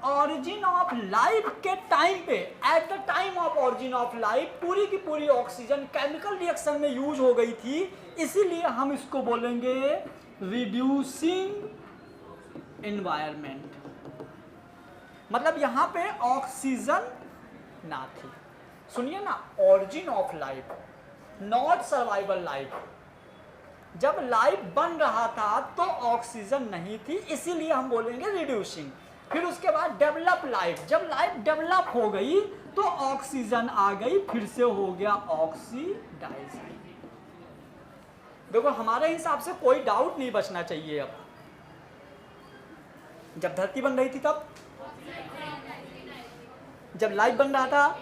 ऑरिजिन ऑफ लाइफ के टाइम पे, at the time of origin of life पूरी की पूरी ऑक्सीजन केमिकल रिएक्शन में यूज हो गई थी, इसीलिए हम इसको बोलेंगे रिड्यूसिंग एनवायरनमेंट। मतलब यहां पे ऑक्सीजन ना थी। सुनिए ना, origin of life, not survival life. जब लाइफ बन रहा था तो ऑक्सीजन नहीं थी, इसीलिए हम बोलेंगे रिड्यूसिंग। फिर उसके बाद डेवलप लाइफ, जब लाइफ डेवलप हो गई तो ऑक्सीजन आ गई, फिर से हो गया ऑक्सीडाइजिंग। देखो हमारे हिसाब से कोई डाउट नहीं बचना चाहिए। अब जब धरती बन रही थी तब, जब लाइफ बन रहा था,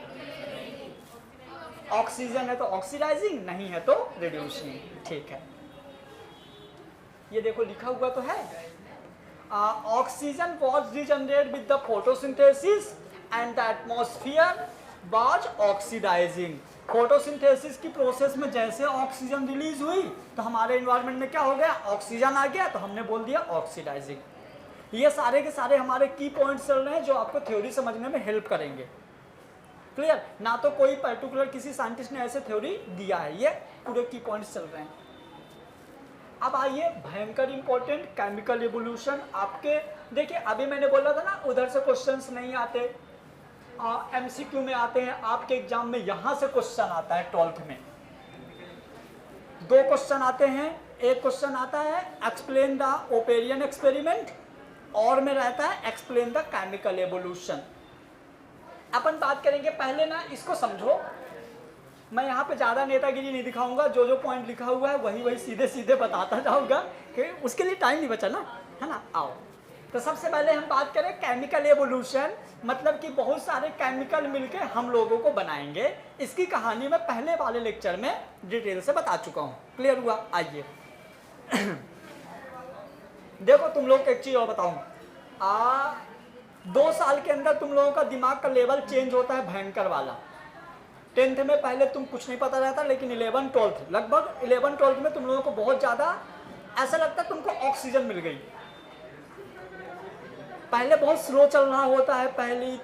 ऑक्सीजन है तो ऑक्सीडाइजिंग, नहीं है तो रिड्यूसिंग। ठीक है, ये देखो लिखा हुआ तो है, oxygen was regenerate with the photosynthesis and the atmosphere was oxidising. Photosynthesis की प्रोसेस में जैसे ऑक्सीजन रिलीज हुई तो हमारे एनवायरनमेंट में क्या हो गया, ऑक्सीजन आ गया, तो हमने बोल दिया ऑक्सीडाइजिंग। ये सारे के सारे हमारे की पॉइंट्स चल रहे हैं जो आपको थ्योरी समझने में हेल्प करेंगे। क्लियर? ना तो कोई पर्टिकुलर किसी साइंटिस्ट ने ऐसे थ्योरी दिया है, ये पूरे की पॉइंट्स चल रहे हैं। अब आइए भयंकर इंपॉर्टेंट केमिकल एवोल्यूशन। आपके देखिए अभी मैंने बोला था ना उधर से क्वेश्चंस नहीं आते, एमसीक्यू में आते हैं। आपके एग्जाम में यहां से क्वेश्चन आता है 12th में, 2 क्वेश्चन आते हैं। एक क्वेश्चन आता है एक्सप्लेन द ओपेरियन एक्सपेरिमेंट, और में रहता है एक्सप्लेन द केमिकल एवोल्यूशन। अपन बात करेंगे पहले ना, इसको समझो। मैं यहाँ पे ज़्यादा नेतागिरी नहीं दिखाऊंगा, जो जो पॉइंट लिखा हुआ है वही वही सीधे सीधे बताता जाऊंगा, कि उसके लिए टाइम नहीं बचा ना, है ना। आओ तो सबसे पहले हम बात करें केमिकल एवोल्यूशन, मतलब कि बहुत सारे केमिकल मिलके हम लोगों को बनाएंगे। इसकी कहानी मैं पहले वाले लेक्चर में डिटेल से बता चुका हूँ। क्लियर हुआ? आइए देखो तुम लोग एक चीज़ और बताऊँ, 2 साल के अंदर तुम लोगों का दिमाग का लेवल चेंज होता है भयंकर वाला। 10th में पहले तुम कुछ नहीं पता रहता, लेकिन 11 12 लगभग 11 12 में तुम लोगों को बहुत ज़्यादा ऐसा लगता है तुमको ऑक्सीजन मिल गई। पहले बहुत स्लो चल रहा होता है, पहली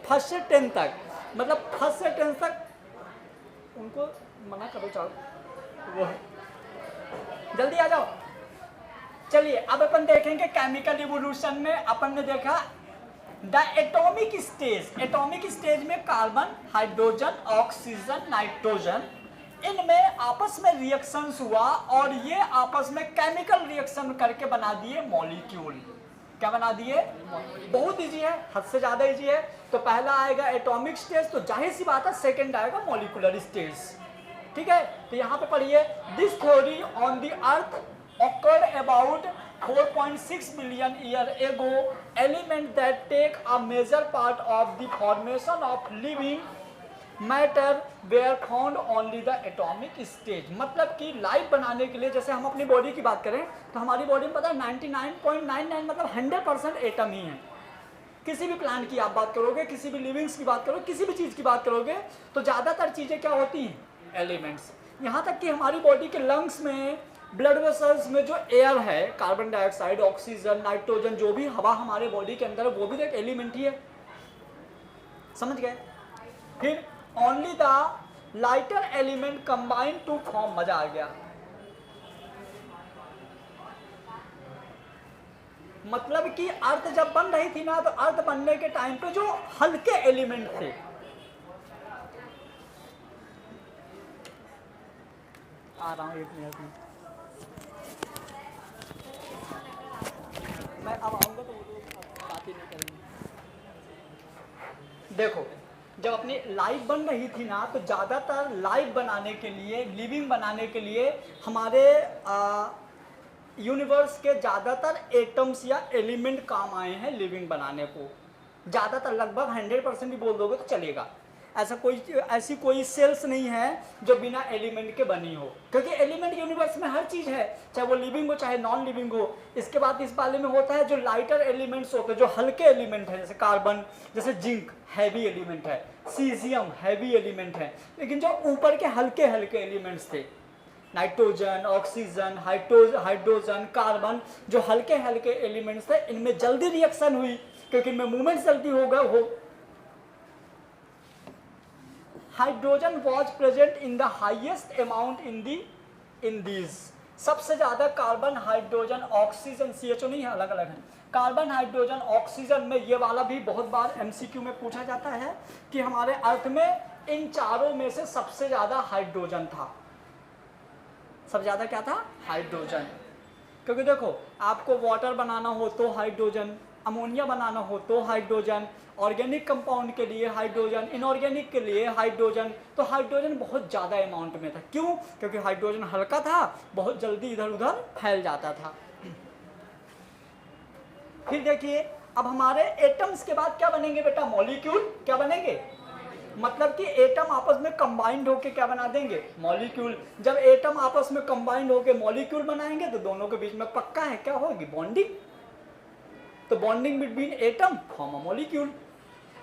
फर्स्ट से 10 तक, मतलब फर्स्ट से 10 तक उनको मना करो, चलो वो जल्दी आ जाओ। चलिए अब अपन देखेंगे केमिकल इवोल्यूशन में। अपन ने देखा the atomic stage, atomic stage में कार्बन, हाइड्रोजन, ऑक्सीजन, नाइट्रोजन, इनमें आपस में रिएक्शंस हुआ और ये आपस में केमिकल रिएक्शन करके बना दिए मॉलिक्यूल। क्या बना दिए? बहुत इजी है, हद से ज्यादा इजी है। तो पहला आएगा एटॉमिक स्टेज, तो जाहिर सी बात है सेकंड आएगा मॉलिक्यूलर स्टेज। ठीक है, तो यहाँ पे पढ़िए, this theory on the earth occurred about 4.6 billion year ago. Elements that take a major part of the formation of living matter were found only the atomic stage. मतलब कि life बनाने के लिए, जैसे हम अपनी बॉडी की बात करें तो हमारी बॉडी में पता है 99.99 मतलब 100% एटम ही है। किसी भी प्लांट की आप बात करोगे, किसी भी लिविंग्स की बात करोगे, किसी भी चीज़ की बात करोगे तो ज़्यादातर चीज़ें क्या होती हैं, एलिमेंट्स। यहाँ तक कि हमारी बॉडी के लंग्स में, ब्लड वेसल्स में जो एयर है, कार्बन डाइऑक्साइड, ऑक्सीजन, नाइट्रोजन, जो भी हवा हमारे बॉडी के अंदर है वो भी तो एक एलिमेंट ही है, समझ गए। फिर only the lighter element combine to form, मजा आ गया, मतलब कि अर्थ जब बन रही थी ना तो अर्थ बनने के टाइम पे जो हल्के एलिमेंट थे, आ रहा हूं एक मिनट में, मैं अब आऊंगा तो वो बात ही नहीं करेंगे। देखो, जब अपनी लाइफ बन रही थी ना तो ज़्यादातर लाइफ बनाने के लिए, लिविंग बनाने के लिए हमारे यूनिवर्स के ज़्यादातर एटम्स या एलिमेंट काम आए हैं लिविंग बनाने को। ज़्यादातर लगभग 100% भी बोल दोगे तो चलेगा। ऐसी कोई सेल्स नहीं है जो बिना एलिमेंट के बनी हो, क्योंकि एलिमेंट यूनिवर्स में हर चीज़ है, चाहे वो लिविंग हो चाहे नॉन लिविंग हो। इसके बाद इस बारे में होता है जो लाइटर एलिमेंट्स होते हैं, जो हल्के एलिमेंट हैं, जैसे कार्बन, जैसे जिंक हैवी एलिमेंट है, सीजियम हैवी एलिमेंट है। लेकिन जो ऊपर के हल्के हल्के एलिमेंट्स थे, नाइट्रोजन, ऑक्सीजन, हाइड्रोजन, कार्बन, जो हल्के हल्के एलिमेंट्स थे, इनमें जल्दी रिएक्शन हुई क्योंकि इनमें मूवमेंट जल्दी होगा। Hydrogen was present in the highest amount in these. सबसे ज़्यादा कार्बन, हाइड्रोजन, ऑक्सीजन, CHO नहीं है, अलग अलग है, कार्बन, हाइड्रोजन, ऑक्सीजन में। ये वाला भी बहुत बार MCQ में पूछा जाता है कि हमारे अर्थ में इन चारों में से सबसे ज़्यादा हाइड्रोजन था। सबसे ज़्यादा क्या था? हाइड्रोजन। क्योंकि देखो, आपको वाटर बनाना हो तो हाइड्रोजन, अमोनिया बनाना हो तो हाइड्रोजन, ऑर्गेनिक कंपाउंड के लिए हाइड्रोजन, इनऑर्गेनिक के लिए हाइड्रोजन। तो हाइड्रोजन बहुत ज़्यादा अमाउंट में था। क्यों? क्योंकि हाइड्रोजन हल्का था, बहुत जल्दी इधर उधर फैल जाता था। फिर देखिए, अब हमारे एटम्स के बाद क्या बनेंगे बेटा? मॉलिक्यूल। क्या बनेंगे? मतलब कि एटम आपस में कंबाइंड होके क्या बना देंगे? मॉलिक्यूल। जब एटम आपस में कंबाइंड होके मॉलिक्यूल बनाएंगे तो दोनों के बीच में पक्का है क्या होगी? बॉन्डिंग। तो bonding between atom form a molecule.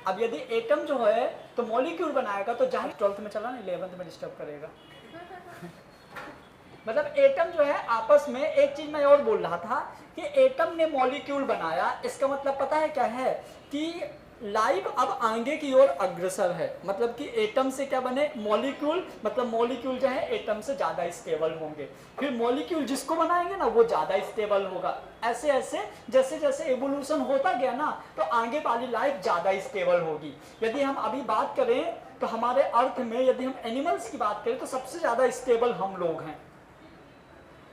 अब यदि एटम जो है तो मॉलिक्यूल बनाएगा तो जहाँ 12th में चला ना, 11th में डिस्टर्ब करेगा। मतलब एटम जो है आपस में, एक चीज मैं और बोल रहा था कि एटम ने मॉलिक्यूल बनाया। इसका मतलब पता है क्या है? कि लाइफ अब आगे की ओर अग्रसर है। मतलब कि एटम से क्या बने? मॉलिक्यूल। मतलब मॉलिक्यूल जो है एटम से ज़्यादा स्टेबल होंगे। फिर मॉलिक्यूल जिसको बनाएंगे ना वो ज़्यादा स्टेबल होगा। ऐसे ऐसे जैसे जैसे एवोल्यूशन होता गया ना तो आगे वाली लाइफ ज़्यादा स्टेबल होगी। यदि हम अभी बात करें तो हमारे अर्थ में यदि हम एनिमल्स की बात करें तो सबसे ज़्यादा स्टेबल हम लोग हैं।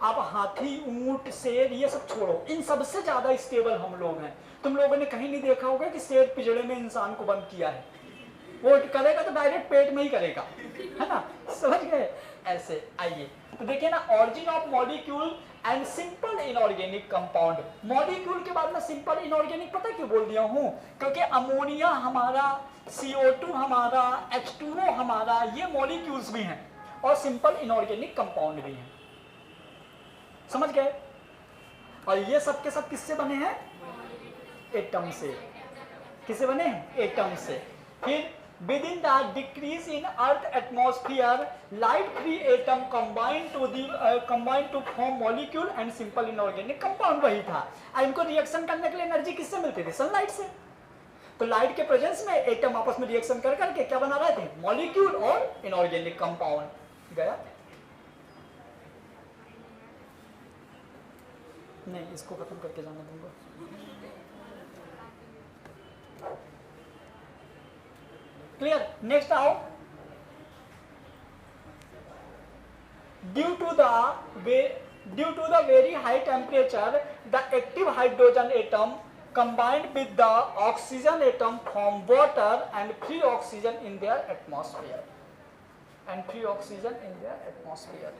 आप हाथी, ऊंट, शेर ये सब छोड़ो, इन सबसे ज़्यादा स्टेबल हम लोग हैं। तुम लोगों ने कहीं नहीं देखा होगा कि शेर पिंजरे में इंसान को बंद किया है। वो करेगा तो डायरेक्ट पेट में ही करेगा, है ना? समझ गए? ऐसे आइए तो देखिए ना, origin of molecule and simple inorganic compound. Molecule के बाद में सिंपल इनऑर्गेनिक पता क्यों बोल दिया हूँ? क्योंकि अमोनिया हमारा, CO2 हमारा, H2O हमारा, ये मॉलिक्यूल्स भी हैं और सिंपल इनऑर्गेनिक कंपाउंड भी हैं। समझ गए? और ये सब के सब किससे बने हैं? एटम से। किससे बने हैं? एटम से। फिर within the decrease in earth atmosphere, light free atom combined to form molecule and simple inorganic compound। वही था। इनको रिएक्शन करने के लिए एनर्जी किससे मिलती थी? सनलाइट से। तो लाइट के प्रेजेंस में एटम आपस में रिएक्शन कर करके क्या बना रहे थे? मॉलिक्यूल और इनऑर्गेनिक कंपाउंड। गया? नहीं, इसको खत्म करके जाने दूंगा। क्लियर? नेक्स्ट आओ। Due to the very high temperature the active hydrogen atom combined with the oxygen atom form water and free oxygen in their atmosphere। And free oxygen in their atmosphere.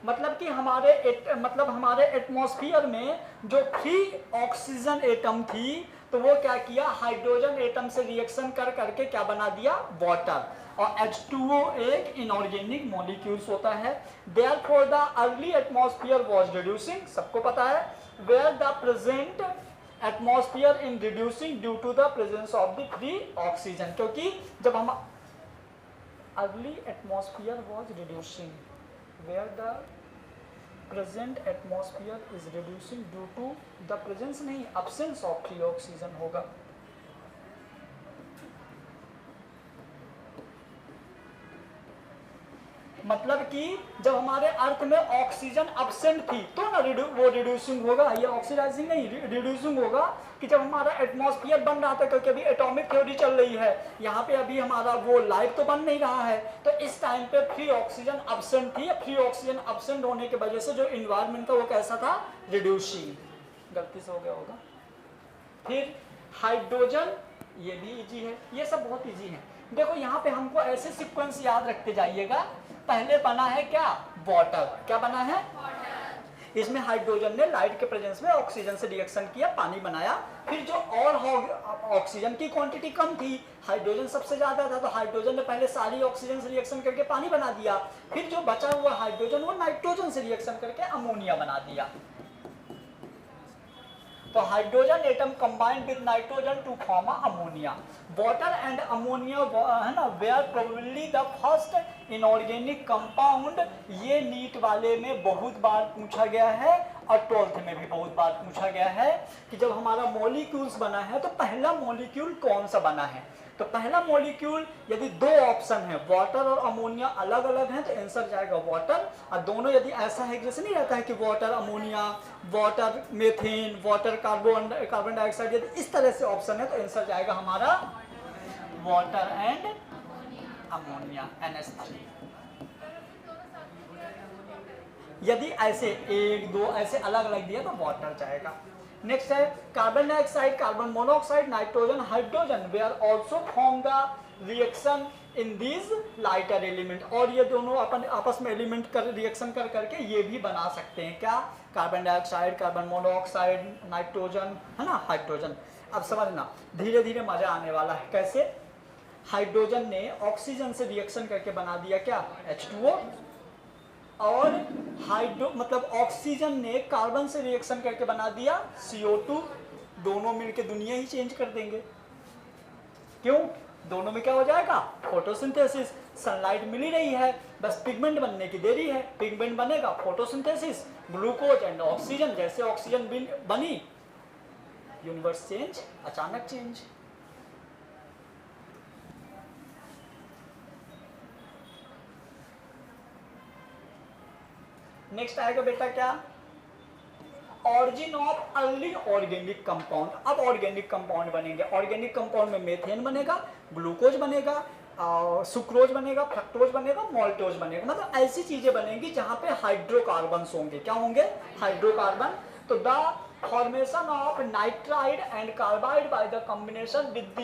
मतलब कि हमारे atmosphere में जो free oxygen atom थी तो वो क्या किया, हाइड्रोजन एटम से रिएक्शन कर करके क्या बना दिया, वाटर। और H2O एक इनऑर्गेनिक मॉलिक्यूल्स होता है। Therefore the early atmosphere was reducing, सबको पता है, where the present atmosphere in reducing due to the presence of the free oxygen. क्योंकि जब हम early atmosphere was reducing where the present atmosphere is reducing due to the presence नहीं, absence of free oxygen होगा। मतलब कि जब हमारे अर्थ में ऑक्सीजन अब्सेंट थी तो ना वो रिड्यूसिंग होगा, ये ऑक्सीडाइजिंग नहीं, रिड्यूसिंग होगा। कि जब हमारा एटमॉस्फेयर बन रहा था, क्योंकि अभी एटॉमिक थ्योरी चल रही है, यहाँ पे अभी हमारा वो लाइफ तो बन नहीं रहा है, तो इस टाइम पे फ्री ऑक्सीजन अब्सेंट थी। फ्री ऑक्सीजन अब्सेंट होने की वजह से जो इन्वायरमेंट था वो कैसा था, रिड्यूसिंग। गलती से हो गया होगा। फिर हाइड्रोजन, ये भी इजी है, ये सब बहुत इजी है। देखो यहाँ पे हमको ऐसे सीक्वेंस याद रखते जाइएगा। पहले बना है क्या, वाटर। क्या बना है, इसमें हाइड्रोजन ने लाइट के प्रेजेंस में ऑक्सीजन से रिएक्शन किया, पानी बनाया। फिर जो और ऑक्सीजन की क्वांटिटी कम थी, हाइड्रोजन सबसे ज्यादा था, तो हाइड्रोजन ने पहले सारी ऑक्सीजन से रिएक्शन करके पानी बना दिया। फिर जो बचा हुआ हाइड्रोजन वो नाइट्रोजन से रिएक्शन करके अमोनिया बना दिया। तो hydrogen atom combined with nitrogen to form ammonia. Water and ammonia है ना, were probably the first inorganic compound. ये नीट वाले में बहुत बार पूछा गया है और 12th में भी बहुत बार पूछा गया है कि जब हमारा मॉलिक्यूल्स बना है तो पहला मॉलिक्यूल कौन सा बना है। तो पहला मॉलिक्यूल, यदि दो ऑप्शन है वाटर और अमोनिया अलग अलग हैं तो आंसर जाएगा वाटर। और दोनों यदि ऐसा है, जैसे नहीं रहता है कि water ammonia, water methane, water carbon dioxide, यदि इस तरह से ऑप्शन है तो आंसर जाएगा हमारा वाटर एंड अमोनिया, NH3। यदि ऐसे एक दो ऐसे अलग अलग दिया तो वाटर जाएगा। नेक्स्ट है carbon dioxide, carbon monoxide, nitrogen, hydrogen they are also form the reaction in these lighter element. और ये दोनों अपन आपस में एलिमेंट कर रिएक्शन कर करके ये भी बना सकते हैं। क्या, carbon dioxide, carbon monoxide, nitrogen, है ना, हाइड्रोजन। अब समझना, धीरे धीरे मजा आने वाला है। कैसे, हाइड्रोजन ने ऑक्सीजन से रिएक्शन करके बना दिया क्या, H2O। और ऑक्सीजन ने कार्बन से रिएक्शन करके बना दिया CO2। दोनों मिलके दुनिया ही चेंज कर देंगे। क्यों, दोनों में क्या हो जाएगा, फोटोसिंथेसिस। सनलाइट मिल ही रही है, बस पिगमेंट बनने की देरी है। पिगमेंट बनेगा, फोटोसिंथेसिस, ग्लूकोज एंड ऑक्सीजन। जैसे ऑक्सीजन बनी, यूनिवर्स चेंज, अचानक चेंज। नेक्स्ट आएगा बेटा क्या, origin of early organic compound. अब ऑर्गेनिक कंपाउंड बनेंगे। ऑर्गेनिक कंपाउंड में मेथेन बनेगा, ग्लूकोज बनेगा, सुक्रोज बनेगा, फ्रक्टोज बनेगा, मोल्टोज बनेगा। मतलब ऐसी चीजें बनेंगी जहां पे हाइड्रोकार्बन्स होंगे। क्या होंगे, हाइड्रोकार्बन। तो the formation of nitride and carbide by the combination with the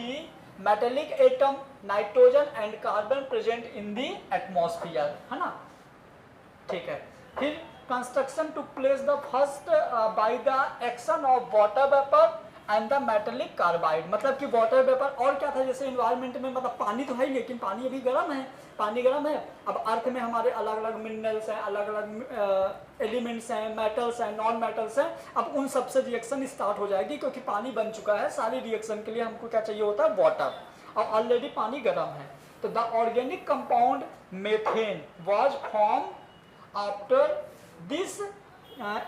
metallic atom nitrogen and carbon present in the atmosphere, है ना, ठीक है। फिर construction took place the first by the action of water vapour and the metallic carbide. मतलब कि water vapour और क्या था, जैसे इन्वायरमेंट में मतलब पानी तो है लेकिन पानी अभी गर्म है, पानी गर्म है। अब अर्थ में हमारे अलग अलग मिनरल्स हैं, अलग अलग एलिमेंट्स हैं, मेटल्स हैं, नॉन मेटल्स हैं। अब उन सबसे रिएक्शन स्टार्ट हो जाएगी क्योंकि पानी बन चुका है। सारी रिएक्शन के लिए हमको क्या चाहिए होता है, वाटर, और ऑलरेडी पानी गर्म है। तो the organic compound methane was form after this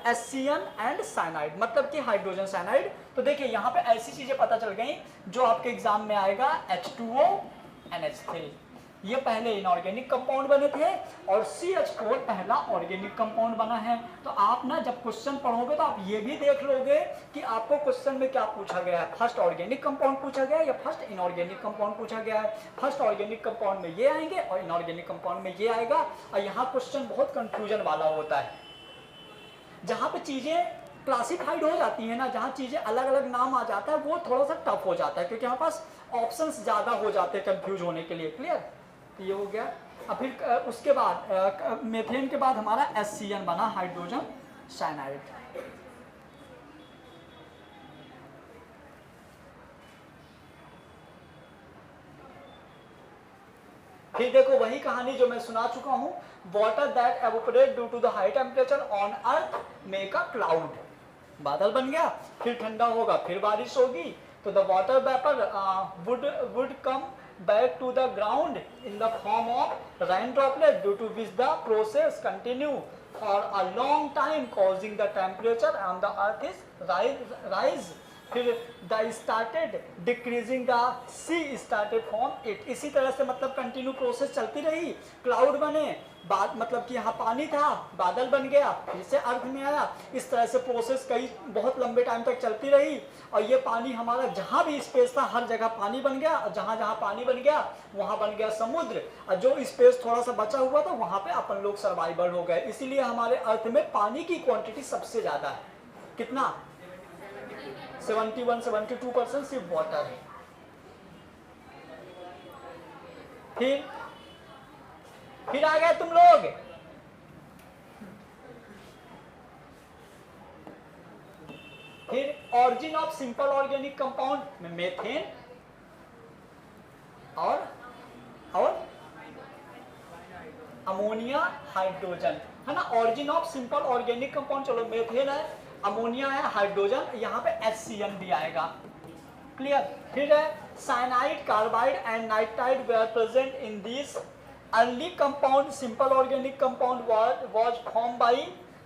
HCN and cyanide, मतलब कि हाइड्रोजन साइनाइड। तो देखिए यहाँ पे ऐसी चीजें पता चल गई जो आपके एग्जाम में आएगा, H2O NH3, ये पहले इनऑर्गेनिक कंपाउंड बने थे, और CH4 पहला ऑर्गेनिक कंपाउंड बना है। तो आप ना जब क्वेश्चन पढ़ोगे तो आप ये भी देख लोगे कि आपको क्वेश्चन में क्या पूछा गया है, फर्स्ट ऑर्गेनिक कंपाउंड पूछा गया है या फर्स्ट इनऑर्गेनिक कंपाउंड पूछा गया है। फर्स्ट ऑर्गेनिक कंपाउंड में ये आएंगे और इनऑर्गेनिक कंपाउंड में ये आएगा। और यहाँ क्वेश्चन बहुत कंफ्यूजन वाला होता है, जहाँ पे चीजें क्लासिफाइड हो जाती है ना, जहाँ चीजें अलग अलग नाम आ जाता है, वो थोड़ा सा टफ हो जाता है क्योंकि हमारे पास ऑप्शंस ज्यादा हो जाते हैं कंफ्यूज होने के लिए। क्लियर, तो ये हो गया। अब फिर उसके बाद मेथेन के बाद हमारा HCN बना, हाइड्रोजन साइनाइड। फिर देखो वही कहानी जो मैं सुना चुका हूं, water that evaporate due to the high temperature on earth make a cloud. बादल बन गया, फिर ठंडा होगा, फिर बारिश होगी, तो the water vapour would come back to the ground in the form of rain droplet, due to which the process continue for a long time, causing the temperature on the earth is rise. फिर the started decreasing, the sea started form it। इसी तरह से मतलब continue process चलती रही, cloud बने, बाद मतलब कि यहाँ पानी था, बादल बन गया, फिर से अर्थ में आया। इस तरह से प्रोसेस कई बहुत लंबे टाइम तक चलती रही, और ये पानी हमारा जहाँ भी स्पेस था हर जगह पानी बन गया, और जहाँ जहाँ पानी बन गया वहाँ बन गया समुद्र, और जो स्पेस थोड़ा सा बचा हुआ था वहाँ पे अपन लोग सर्वाइवर हो गए। इसीलिए हमारे अर्थ में पानी की क्वांटिटी सबसे ज़्यादा है। कितना? 71-72% सिर्फ वाटर है। फिर आ गए तुम लोग, फिर origin of simple organic compound में मेथेन और अमोनिया, हाइड्रोजन, है ना। Origin of simple organic compound, चलो मेथेन है, अमोनिया है, हाइड्रोजन, यहाँ पे HCN भी आएगा। क्लियर? फिर है cyanide, carbide and nitride were present in this early compound. Simple organic compound was form by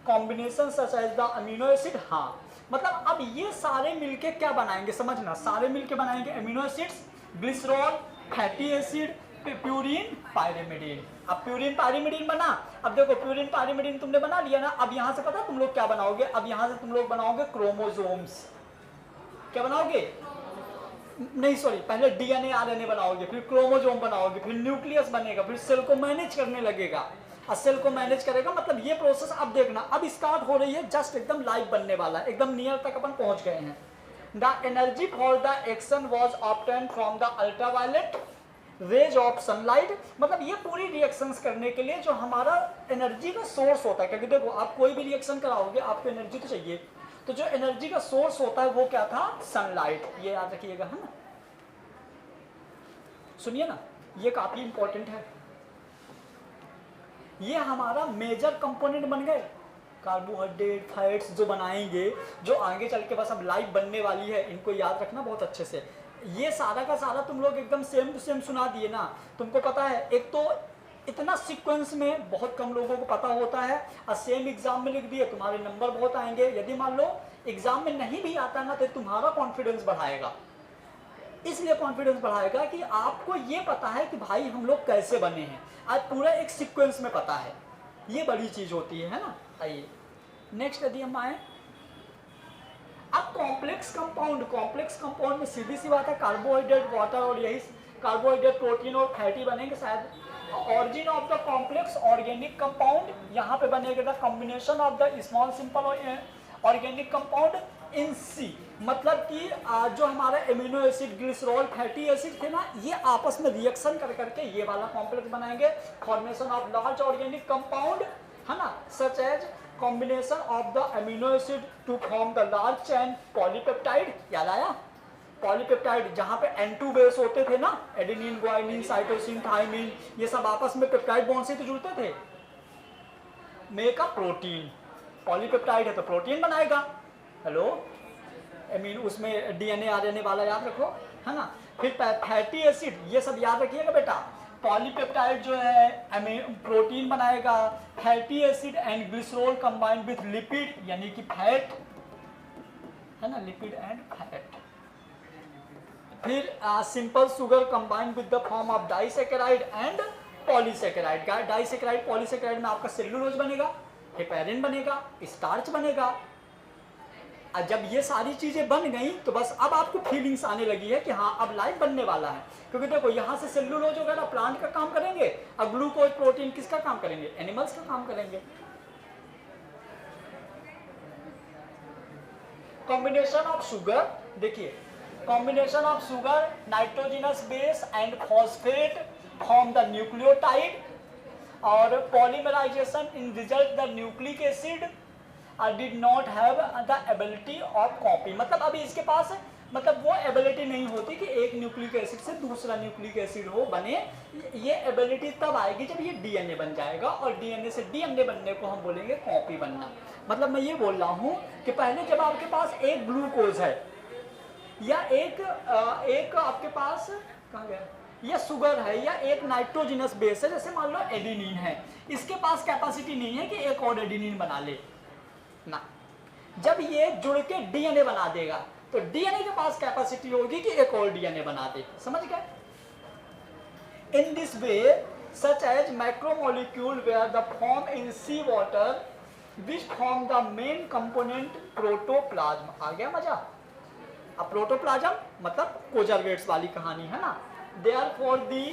combination such as the amino acid. हाँ, मतलब अब ये सारे मिलके क्या बनाएंगे, समझना, सारे मिलके बनाएंगे amino acids, glycerol, fatty acid, purine, pyrimidine. अब प्यूरिन पायरिमिडीन बना। अब देखो प्यूरिन पायरिमिडीन तुमने बना लिया ना, अब यहाँ से पता तुम लोग क्या बनाओगे, अब यहाँ से तुम लोग बनाओगे क्रोमोसोम्स। क्या बनाओगे? नहीं सॉरी, पहले DNA RNA बनाओगे, फिर क्रोमोसोम बनाओगे, फिर न्यूक्लियस बनेगा, फिर सेल को मैनेज करने लगेगा, और सेल को मैनेज करेगा। मतलब ये प्रोसेस अब देखना, अब स्टार्ट हो रही है, जस्ट एकदम लाइव बनने वाला है, एकदम नियर तक अपन पहुंच गए हैं। The energy for the action was obtain from the ultraviolet rays of sunlight. मतलब ये पूरी रिएक्शंस करने के लिए जो हमारा एनर्जी का सोर्स होता है, क्योंकि देखो आप कोई भी रिएक्शन कराओगे आपको एनर्जी तो चाहिए, तो जो एनर्जी का सोर्स होता है वो क्या था? सनलाइट। ये याद रखिएगा, है ना। सुनिए ना, ये काफी इंपॉर्टेंट है। ये हमारा मेजर कंपोनेंट बन गए, कार्बोहाइड्रेट, फैट्स जो बनाएंगे, जो आगे चल के बस अब लाइव बनने वाली है, इनको याद रखना बहुत अच्छे से। ये सारा का सारा तुम लोग एकदम सेम टू सेम सुना दिए ना, तुमको पता है। एक तो इतना सीक्वेंस में बहुत कम लोगों को पता होता है, और सेम एग्जाम में लिख दिए, तुम्हारे नंबर बहुत आएंगे। यदि मान लो एग्जाम में नहीं भी आता ना, तो तुम्हारा कॉन्फिडेंस बढ़ाएगा। इसलिए कॉन्फिडेंस बढ़ाएगा कि आपको ये पता है कि भाई हम लोग कैसे बने हैं, आज पूरा एक सीक्वेंस में पता है। ये बड़ी चीज होती है ना। आइए नेक्स्ट यदि हम आए, अब कॉम्प्लेक्स कंपाउंड में सीधी सी बात है, कार्बोहाइड्रेट, वाटर, और यही कार्बोहाइड्रेट, प्रोटीन और फैटी बनेंगे शायद। Origin of the complex organic compound, यहाँ पे बनेगा the combination of the small simple organic compound in sea. मतलब कि जो हमारा amino acid, glycerol, fatty acid थे ना, ये आपस में रिएक्शन कर करके ये वाला कॉम्प्लेक्स बनाएंगे, formation of large organic compound, है ना, such as combination of the amino acid to form the large chain polypeptide. याद आया? पॉलीपेप्टाइड, जहां पे N2 बेस होते थे ना, एडेनिन, ग्वानिन, साइटोसिन, थाइमिन, ये सब आपस में पेप्टाइड बॉन्ड से तो जुड़ते थे। मेक अ प्रोटीन, पॉलीपेप्टाइड है तो प्रोटीन बनाएगा। हेलो, अमीन उसमें DNA RNA वाला याद रखो, है ना। फिर फैटी एसिड, ये सब याद रखिएगा बेटा। पॉलीपेप्टाइड जो है प्रोटीन बनाएगा, fatty acid and glycerol combined with lipid, यानी कि फैट, है ना, लिपिड एंड फैट। फिर simple sugar combined with the form of disaccharide and polysaccharide. Disaccharide polysaccharide में आपका सेल्यूलोज बनेगा, हेपेरिन बनेगा, स्टार्च बनेगा। और जब ये सारी चीजें बन गई तो बस अब आपको फीलिंग्स आने लगी है कि हाँ अब लाइफ बनने वाला है। क्योंकि देखो यहाँ से सेल्यूलोज वगैरह प्लांट का काम करेंगे, और ग्लूकोज, प्रोटीन किसका काम करेंगे? एनिमल्स का काम करेंगे। कॉम्बिनेशन ऑफ शुगर, देखिए combination of sugar, nitrogenous base and phosphate form the nucleotide, और polymerization in result the nucleic acid did not have the ability of copy. मतलब अभी इसके पास मतलब वो एबिलिटी नहीं होती कि एक न्यूक्लिक एसिड से दूसरा न्यूक्लिक एसिड हो बने। ये एबिलिटी तब आएगी जब ये डीएनए बन जाएगा, और डीएनए से डीएनए बनने को हम बोलेंगे कॉपी बनना। मतलब मैं ये बोल रहा हूँ कि पहले जब आपके पास एक ग्लूकोज है या एक आपके पास कहाँ गया, या शुगर है, या एक नाइट्रोजिनस बेस है, जैसे मान लो एडिनिन है, इसके पास कैपेसिटी नहीं है कि एक और एडिनिन बना ले ना। जब ये जुड़ के डीएनए बना देगा तो डीएनए के पास कैपेसिटी होगी कि एक और डीएनए बना दे। समझ गए? In this way such as macromolecule where the form in sea water which form the main component protoplasm. आ गया मजा? अब प्रोटोप्लाज्म मतलब कोजरवेट्स वाली कहानी है ना। Therefore the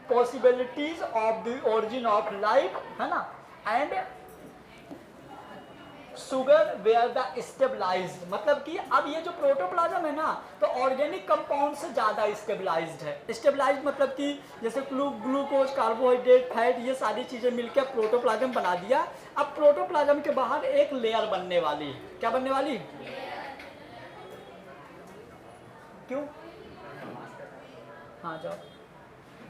possibilities of the origin of life है ना, and sugar were the stabilized। मतलब कि अब ये जो प्रोटोप्लाज्म है ना तो ऑर्गेनिक कंपाउंड से ज़्यादा स्टेबलाइज्ड है। स्टेबलाइज्ड मतलब कि जैसे ग्लूकोज, कार्बोहाइड्रेट, फैट, ये सारी चीज़ें मिलकर प्रोटोप्लाज्म बना दिया। अब प्रोटोप्लाज्म के बाहर एक लेयर बनने वाली है। क्या बनने वाली? क्यों? हाँ जाओ।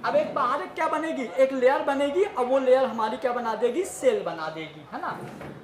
अब एक बाहर क्या बनेगी? एक लेयर बनेगी, और वो लेयर हमारी क्या बना देगी? सेल बना देगी, है ना।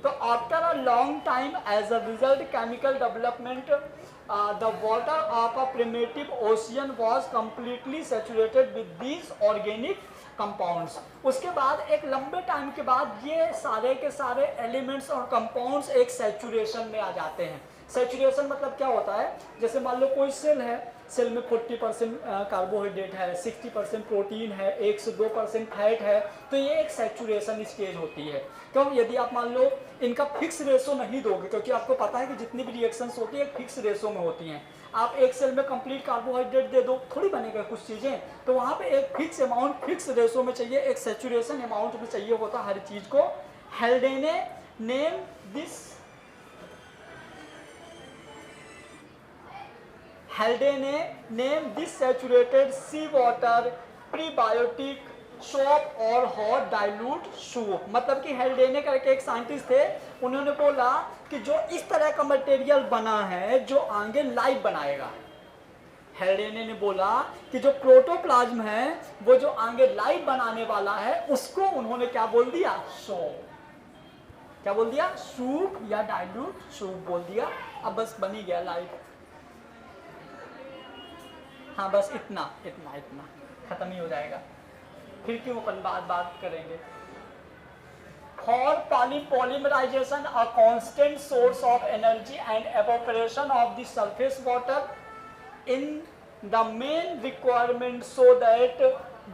तो after a long time as a result chemical development the water of a primitive ocean was completely saturated with these organic compounds. उसके बाद एक लंबे टाइम के बाद ये सारे के सारे एलिमेंट्स और कंपाउंड्स एक सैचुरेशन में आ जाते हैं। सैचुरेशन मतलब क्या होता है? जैसे मान लो कोई सेल है, सेल में 40% कार्बोहाइड्रेट है, 60% प्रोटीन है, 1 से 2% फैट है, तो ये एक सैचुरेशन स्टेज होती है। क्यों? यदि आप मान लो इनका फिक्स रेशो नहीं दोगे, क्योंकि आपको पता है कि जितनी भी रिएक्शंस होती है एक फिक्स रेशो में होती हैं। आप एक सेल में कंप्लीट कार्बोहाइड्रेट दे दो, थोड़ी बनेगा कुछ चीज़ें, तो वहाँ पे एक फिक्स अमाउंट फिक्स रेशो में चाहिए, एक सैचुरेशन अमाउंट में चाहिए होता हर चीज़ को। Haldane name this Haldane named this saturated seawater prebiotic soap और hot dilute soup। मतलब कि हेल्डेने करके एक साइंटिस्ट थे, उन्होंने बोला कि जो इस तरह का मटेरियल बना है जो आगे लाइफ बनाएगा। हेल्डेने ने बोला कि जो प्रोटोप्लाज्म है वो जो आगे लाइफ बनाने वाला है उसको उन्होंने क्या बोल दिया? सोप। क्या बोल दिया? सूप या डाइल्यूट सूप बोल दिया। अब बस बनी गया लाइफ। हाँ बस इतना इतना इतना खत्म ही हो जाएगा, फिर क्यों अपन बात करेंगे। For polymerisation a constant source of energy and evaporation of the surface water in the main requirement so that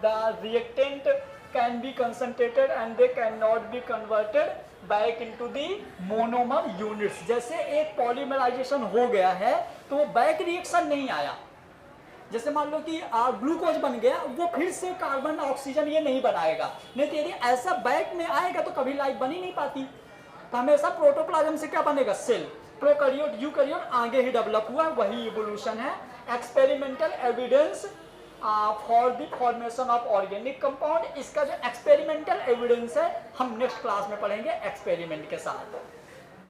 the reactant can be concentrated and they can not be converted back into the monomer units. जैसे एक polymerisation हो गया है तो वो back reaction नहीं आया। जैसे मान लो कि ग्लूकोज बन गया, वो फिर से कार्बन ऑक्सीजन ये नहीं बनाएगा, नहीं तो यदि ऐसा बैक में आएगा तो कभी लाइफ बन ही नहीं पाती। तो हमेशा प्रोटोप्लाज्म से क्या बनेगा? सेल। प्रोकैरियोट यूकैरियोट आगे ही डेवलप हुआ, वही इवोल्यूशन है। Experimental evidence for the formation of organic compound. इसका जो एक्सपेरिमेंटल एविडेंस है हम नेक्स्ट क्लास में पढ़ेंगे एक्सपेरिमेंट के साथ।